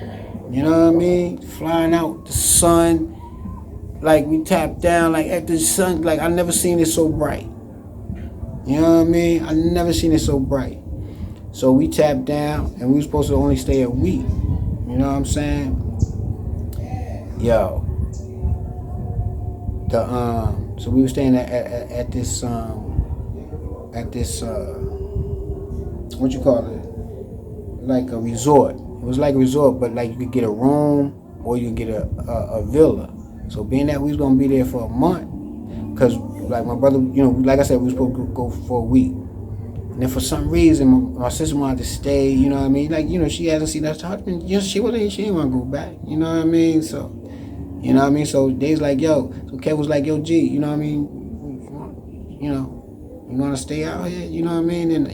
you know what I mean? Flying out the sun, like we tapped down, like at the sun, like I never seen it so bright. You know what I mean? I never seen it so bright. So we tapped down, and we were supposed to only stay a week. You know what I'm saying? Yo, so we were staying at this what you call it, like a resort. It was like a resort, but like you could get a room or you could get a villa. So being that we was gonna be there for a month, cause like my brother, like I said, we was supposed to go for a week. And then for some reason, my sister wanted to stay. You know what I mean? Like she hasn't seen us husband. She didn't want to go back. You know what I mean? So, you know what I mean? So Dave's like, yo. So Kev was like, yo, G. You know what I mean? You want to stay out here? You know what I mean? And, I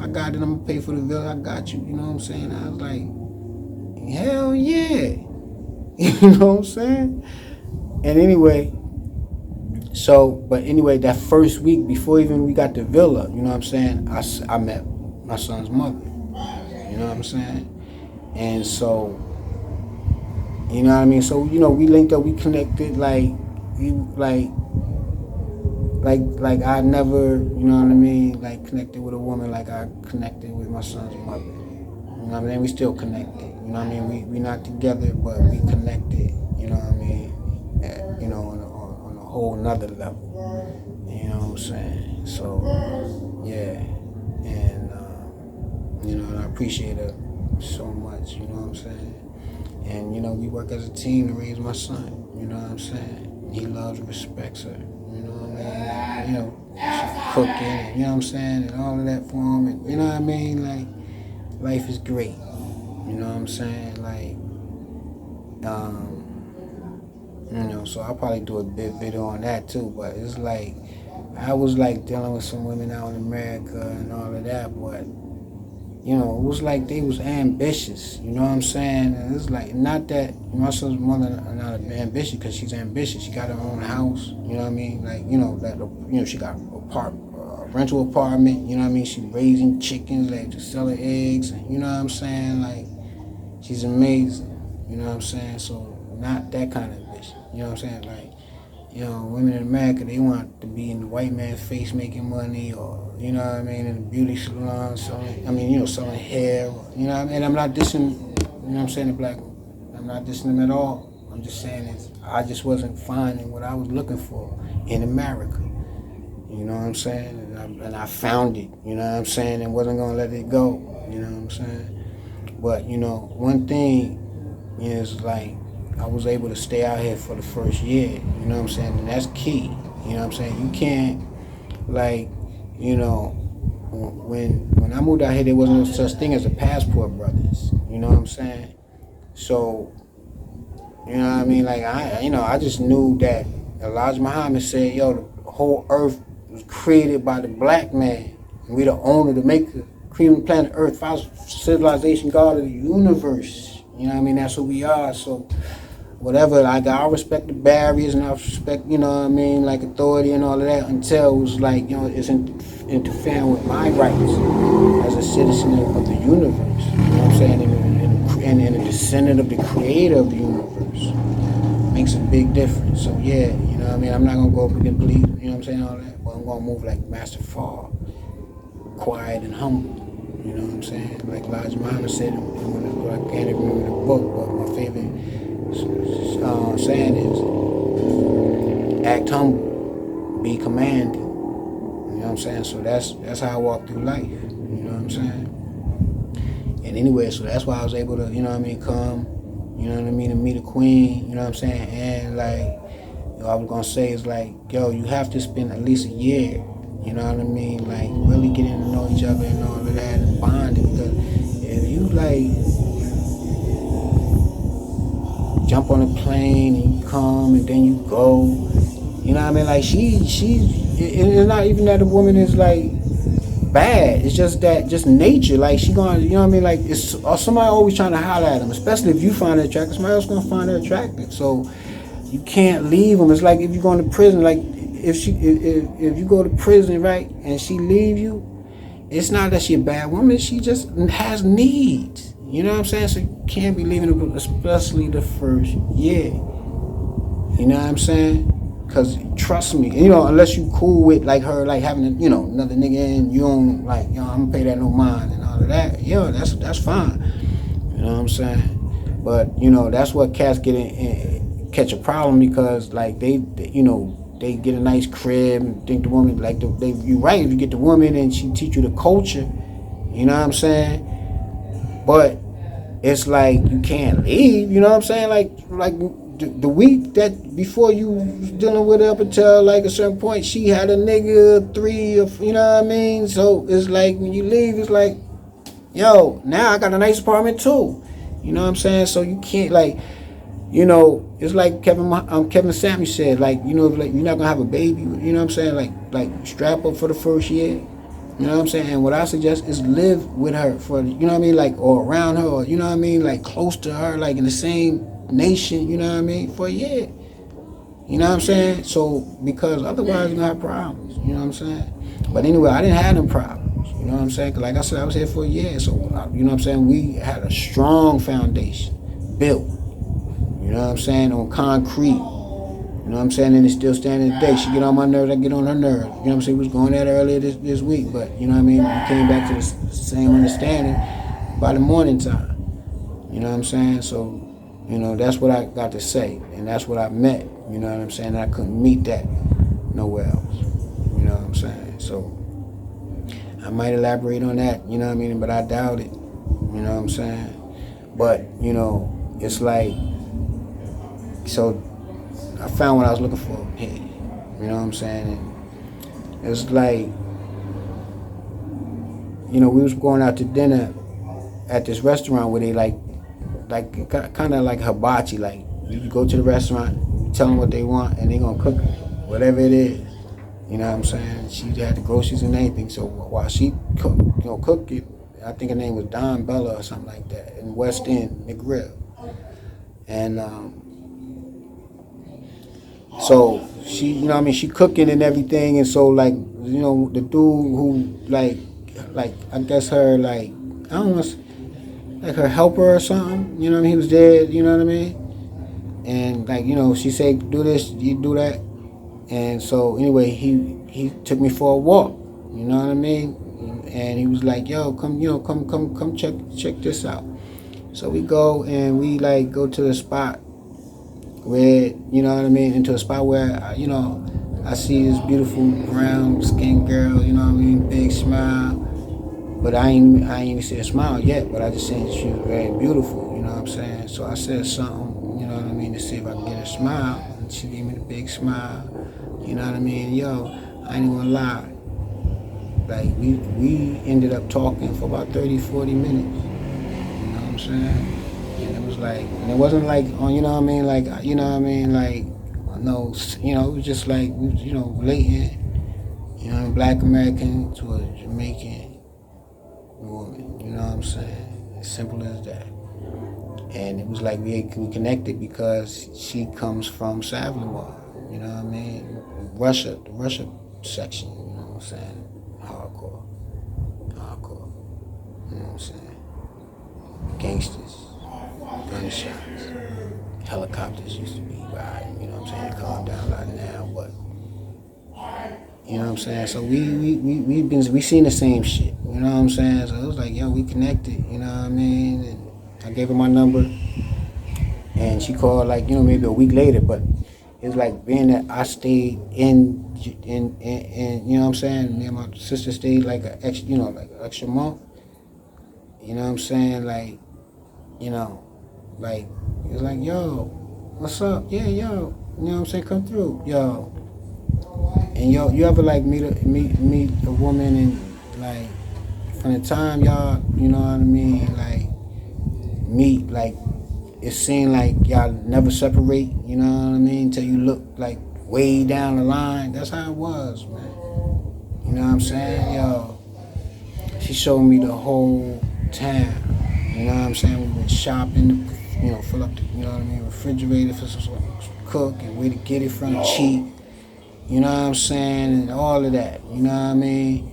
got it. I'm going to pay for the villa. I got you. You know what I'm saying? I was like, hell yeah. You know what I'm saying? And anyway, that first week, before even we got the villa, you know what I'm saying? I met my son's mother. You know what I'm saying? And so, you know what I mean? So, we linked up, we connected, like I never, you know what I mean, like connected with a woman like I connected with my son's mother. You know what I mean? We still connected. You know what I mean? We not together, but we connected. You know what I mean? On a whole nother level. You know what I'm saying? So yeah, and and I appreciate her so much. You know what I'm saying? And we work as a team to raise my son. You know what I'm saying? He loves and respects her. You know what I mean? She's cooking, and, you know what I'm saying, and all of that for him, and you know what I mean? Like, life is great. You know what I'm saying? Like, so I'll probably do a big video on that too, but it's like, I was like dealing with some women out in America and all of that, but, it was like they was ambitious, you know what I'm saying? And it's like, not that my son's mother not ambitious, because she's ambitious. She got her own house, you know what I mean? Like, she got a rental apartment, you know what I mean? She's raising chickens, like, just selling eggs, you know what I'm saying? Like, she's amazing, you know what I'm saying? So, not that kind of ambition, you know what I'm saying? Like, women in America, they want to be in the white man's face making money, or, you know what I mean, in the beauty salon, selling hair, you know what I mean? I'm not dissing, you know what I'm saying, the black women. I'm not dissing them at all. I'm just saying I just wasn't finding what I was looking for in America. You know what I'm saying? And I found it, you know what I'm saying, and wasn't going to let it go, you know what I'm saying? But, one thing is, like, I was able to stay out here for the first year, you know what I'm saying? And that's key, you know what I'm saying? You can't, like, when I moved out here, there wasn't no such thing as a passport, brothers, you know what I'm saying? So, you know what I mean? Like, I just knew that Elijah Muhammad said, yo, the whole earth was created by the black man, and we the owner, the maker, creating the planet Earth, civilization, God of the universe, you know what I mean? That's who we are, so whatever, like, I respect the barriers, and I respect, you know what I mean, like, authority and all of that, until it was like, it's interfering with my rights as a citizen of the universe, you know what I'm saying, and a descendant of the creator of the universe. Makes a big difference. So yeah, you know what I mean, I'm not going to go up and complete, you know what I'm saying, all that, but I'm going to move like Master Far, quiet and humble, you know what I'm saying, like Elijah Muhammad said, I can't even remember the book, but my favorite saying is, act humble, be commanding. You know what I'm saying? So that's how I walk through life. You know what I'm saying? And anyway, so that's why I was able to, you know what I mean, come, you know what I mean, to meet a queen, you know what I'm saying? And like, I was gonna say is like, yo, you have to spend at least a year. You know what I mean? Like really getting to know each other and all of that and bonding. Because if you like jump on a plane and you come and then you go, you know what I mean? Like it's not even that the woman is like bad. It's just that just nature. Like she gonna, you know what I mean? Like it's somebody always trying to holler at them, especially if you find her attractive. Somebody else gonna find her attractive. So you can't leave them. It's like if you go into prison. Like if you go to prison, right, and she leave you, it's not that she a bad woman. She just has needs. You know what I'm saying? So you can't be leaving them, especially the first year. You know what I'm saying? Cause trust me, you know, unless you cool with like her, like having you know another nigga in, you don't like, you know, I'm gonna pay that no mind and all of that. Yeah, that's fine. You know what I'm saying? But you know that's what cats get in catch a problem because like they you know they get a nice crib and think the woman like you right if you get the woman and she teach you the culture. You know what I'm saying? But it's like you can't leave. You know what I'm saying? Like the week that before you was dealing with her up until like a certain point, she had a nigga 3 or you know what I mean. So it's like when you leave, it's like, yo, now I got a nice apartment too. You know what I'm saying? So you can't like, you know, it's like Kevin Samuel said, like, you know, like you're not gonna have a baby. You know what I'm saying? Like strap up for the first year. You know what I'm saying? And what I suggest is live with her for, you know what I mean, like, or around her, or, you know what I mean, like, close to her, like, in the same nation, you know what I mean, for a year. You know what I'm saying? So, because otherwise you're going to have problems, you know what I'm saying? But anyway, I didn't have them problems, you know what I'm saying? Because like I said, I was here for a year, so, you know what I'm saying, we had a strong foundation built, you know what I'm saying, on concrete. You know what I'm saying? And it's still standing today. She get on my nerves, I get on her nerves. You know what I'm saying? We was going at her earlier this week, but you know what I mean? We came back to the same understanding by the morning time. You know what I'm saying? So, you know, that's what I got to say. And that's what I met. You know what I'm saying? I couldn't meet that nowhere else. You know what I'm saying? So, I might elaborate on that, you know what I mean? But I doubt it. You know what I'm saying? But, you know, it's like, so, I found what I was looking for here. You know what I'm saying? And it's like, you know, we was going out to dinner at this restaurant where they like kind of like hibachi. Like, you go to the restaurant, you tell them what they want, and they gonna cook whatever it is. You know what I'm saying? She had the groceries and everything. So while she cooked it, I think her name was Don Bella or something like that in West End, the grill. And so she, you know what I mean, she cooking and everything, and so like, you know, the dude who like I guess her like, I don't know, like her helper or something, you know what I mean, he was dead, you know what I mean, and like, you know, she said do this, you do that, and so anyway, he took me for a walk, you know what I mean, and he was like, yo, come, you know, come check this out. So we go and we like go to the spot where, you know what I mean, into a spot where, you know, I see this beautiful brown skinned girl, you know what I mean, big smile, but I ain't even see a smile yet, but I just seen she was very beautiful, you know what I'm saying? So I said something, you know what I mean, to see if I could get a smile, and she gave me the big smile, you know what I mean? Yo, I ain't gonna lie, like we ended up talking for about 30, 40 minutes, you know what I'm saying? And it was like, and it wasn't like, you know what I mean, like, you know what I mean, like, no, you know, it was just like, you know, relating, you know, Black American to a Jamaican woman, you know what I'm saying? As simple as that. And it was like we connected because she comes from Savelois, you know what I mean? Russia, the Russia section, you know what I'm saying? Hardcore, you know what I'm saying? Gangsters. Gunshots, helicopters used to be riding, you know what I'm saying? Calm down a lot now, but you know what I'm saying? So we seen the same shit, you know what I'm saying? So it was like, yo, we connected, you know what I mean? And I gave her my number, and she called like, you know, maybe a week later, but it was like being that I stayed in you know what I'm saying? Me and my sister stayed like an extra, you know, like an extra month, you know what I'm saying? Like, you know. Like, it was like, yo, what's up? Yeah, yo. You know what I'm saying? Come through, yo. And yo, you ever like meet a woman and like from the time y'all, you know what I mean, like meet, like it seemed like y'all never separate. You know what I mean? Till you look like way down the line. That's how it was, man. You know what I'm saying, yo? She showed me the whole town. You know what I'm saying? We went shopping, you know, fill up the, you know what I mean, refrigerator for some cook and where to get it from cheap. You know what I'm saying? And all of that. You know what I mean?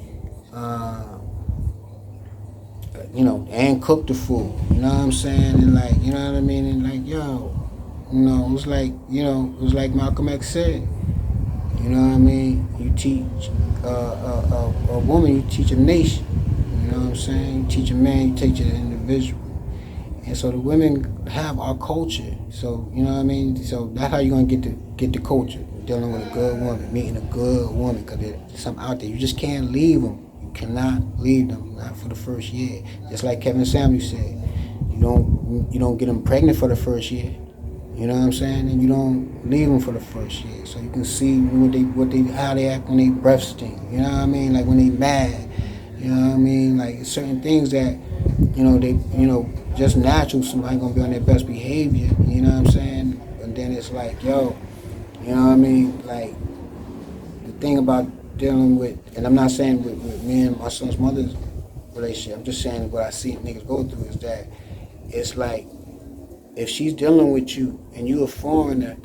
You know, and cook the food. You know what I'm saying? And like, you know what I mean? And like, yo, you know, it was like, you know, it was like Malcolm X said. You know what I mean? You teach a woman, you teach a nation. You know what I'm saying? You teach a man, you teach an individual. And so the women have our culture. So, you know what I mean? So that's how you're going to get the culture. Dealing with a good woman, meeting a good woman, because there's something out there. You just can't leave them. You cannot leave them, not for the first year. Just like Kevin Samuels said, you don't get them pregnant for the first year. You know what I'm saying? And you don't leave them for the first year. So you can see how they act when they breath stink. You know what I mean? Like when they mad. You know what I mean? Like certain things that, just natural, somebody gonna be on their best behavior. You know what I'm saying? And then it's like, yo, you know what I mean? Like the thing about dealing with, and I'm not saying with me and my son's mother's relationship, I'm just saying what I see niggas go through is that it's like, if she's dealing with you and you a foreigner,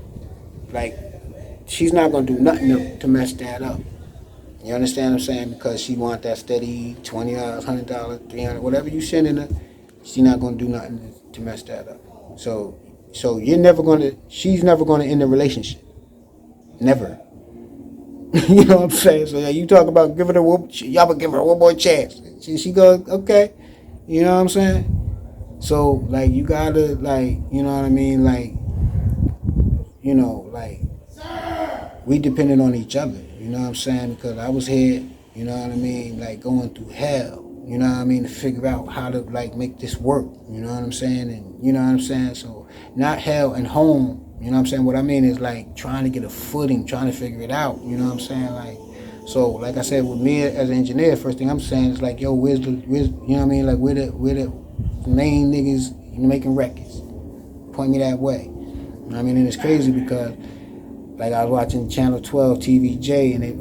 like, she's not going to do nothing to mess that up. You understand what I'm saying? Because she want that steady $20, $100, $300, whatever you sending her, she's not going to do nothing to mess that up. So she's never going to end the relationship. Never. You know what I'm saying? So yeah, you talk about giving her y'all would give her one more chance. She go, okay. You know what I'm saying? So, like, you gotta, like, you know what I mean? Like, you know, like, we depended on each other. You know what I'm saying? Because I was here, you know what I mean? Like, going through hell. You know what I mean? To figure out how to, like, make this work. You know what I'm saying? And, you know what I'm saying? So, not hell and home. You know what I'm saying? What I mean is, like, trying to get a footing, trying to figure it out. You know what I'm saying? Like, so, like I said, with me as an engineer, first thing I'm saying is, like, yo, where's you know what I mean? Like, where the main niggas making records? Point me that way. You know what I mean? And it's crazy because, like, I was watching Channel 12 TVJ, and they,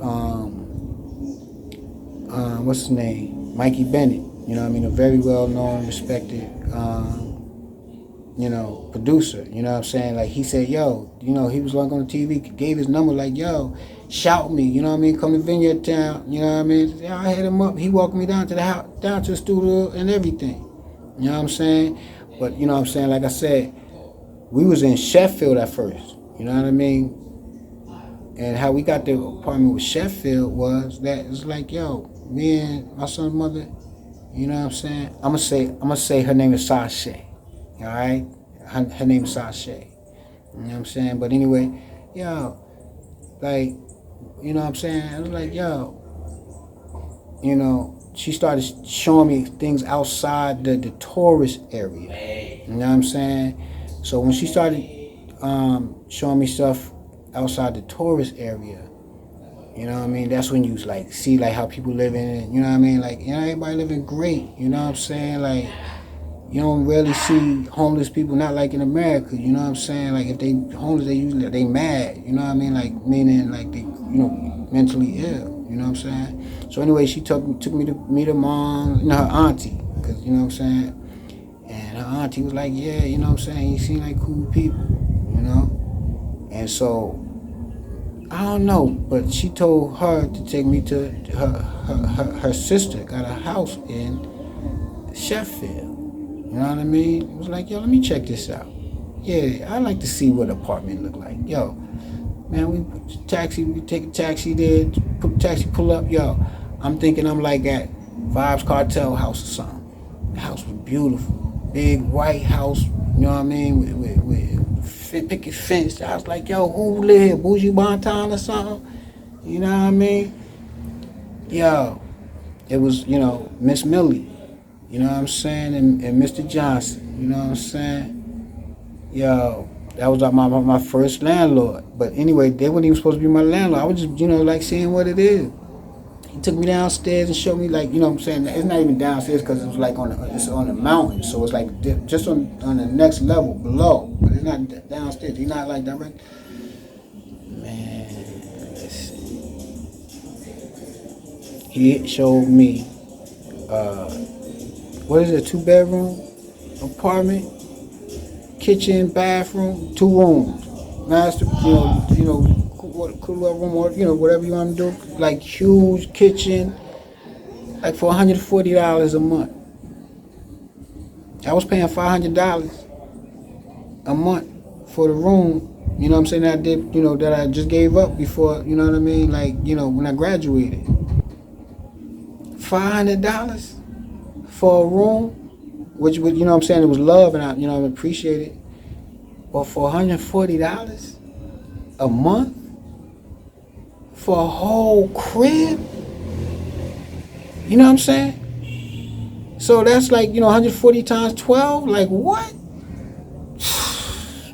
what's his name? Mikey Bennett. You know what I mean? A very well-known, respected, producer. You know what I'm saying? Like, he said, yo, you know, he was like on the TV, gave his number, like, yo, shout me. You know what I mean? Come to Vineyard Town. You know what I mean? Yeah, I hit him up. He walked me down to the house, down to the studio and everything. You know what I'm saying? But, you know what I'm saying? Like I said, we was in Sheffield at first. You know what I mean? And how we got the apartment with Sheffield was that it's like, yo, me and my son's mother, you know what I'm saying? I'm gonna say her name is Sasha. All right? Her name is Sasha. You know what I'm saying? But anyway, yo, like, you know what I'm saying? I was like, yo, you know, she started showing me things outside the tourist area. You know what I'm saying? So when she started showing me stuff outside the tourist area, you know what I mean? That's when you like see like how people living, you know what I mean? Like, you know, everybody living great, you know what I'm saying? Like, you don't really see homeless people, not like in America, you know what I'm saying? Like, if they homeless, they mad, you know what I mean? Like, meaning like they, you know, mentally ill, you know what I'm saying? So anyway, she took me to meet her mom, you know, her auntie, because, you know what I'm saying? And her auntie was like, yeah, you know what I'm saying? You seem like cool people, you know? And so, I don't know, but she told her to take me to her sister got a house in Sheffield. You know what I mean? It was like, yo, let me check this out. Yeah, I like to see what an apartment look like. Yo, man, we take a taxi there, pull up, yo. I'm thinking I'm like at Vibes Cartel house or something. The house was beautiful. Big white house, you know what I mean? With picket fence. I was like, yo, who live here? Bougie Bonton or something? You know what I mean? Yo, it was, you know, Miss Millie. You know what I'm saying? And Mr. Johnson. You know what I'm saying? Yo, That was like my first landlord. But anyway, they weren't even supposed to be my landlord. I was just, like seeing what it is. He took me downstairs and showed me, like, what I'm saying, it's not even downstairs because it was like it's on the mountain, so it's like just on the next level below, but it's not downstairs. He's not like direct. Man, let's see. He showed me, what is it, 2-bedroom apartment, kitchen, bathroom, 2 rooms, master, cooler room, or whatever you want to do, like huge kitchen, like for $140 a month. I was paying $500 a month for the room. You know what I'm saying? That I did, that I just gave up before. You know what I mean? Like, when I graduated, $500 for a room, which would, what I'm saying, it was love, and I appreciate it. But for $140 a month for a whole crib, you know what I'm saying? So that's like, 140 times 12, like what?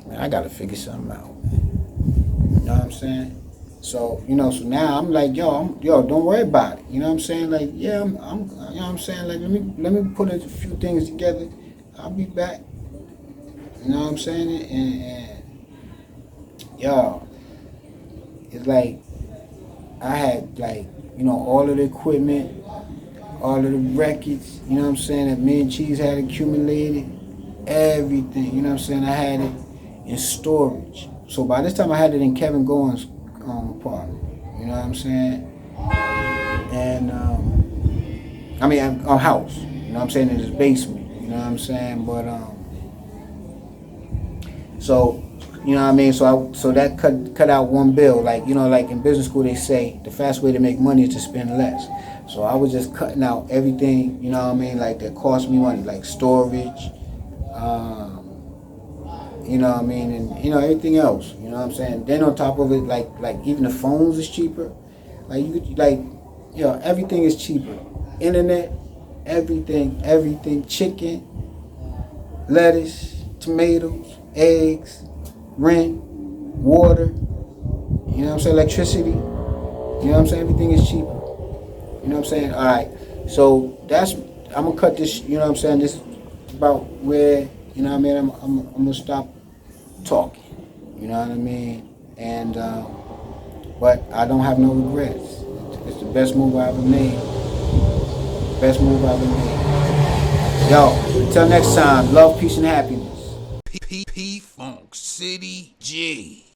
Man, I gotta figure something out. You know what I'm saying? So, so now I'm like, yo, don't worry about it. You know what I'm saying? Like, yeah, I'm you know what I'm saying? Like, let me put a few things together. I'll be back. You know what I'm saying? And yo, it's like I had, like, all of the equipment, all of the records, you know what I'm saying, that me and Cheese had accumulated, everything, you know what I'm saying, I had it in storage. So by this time I had it in Kevin Goins' apartment, you know what I'm saying, and house, you know what I'm saying, in his basement, you know what I'm saying, but so, you know what I mean, so that cut out one bill, like, like in business school they say the fast way to make money is to spend less. So I was just cutting out everything, you know what I mean, like that cost me money, like storage, you know what I mean, and everything else, you know what I'm saying. Then on top of it, like even the phones is cheaper, like everything is cheaper. Internet, everything, chicken, lettuce, tomatoes, eggs, rent, water, you know what I'm saying, electricity, you know what I'm saying, everything is cheaper. You know what I'm saying? All right. So I'm going to cut this, you know what I'm saying? This is about where, you know what I mean? I'm going to stop talking. You know what I mean? And, but I don't have no regrets. It's the best move I ever made. Best move I ever made. Yo, until next time, love, peace, and happiness. Pee Phunk City G.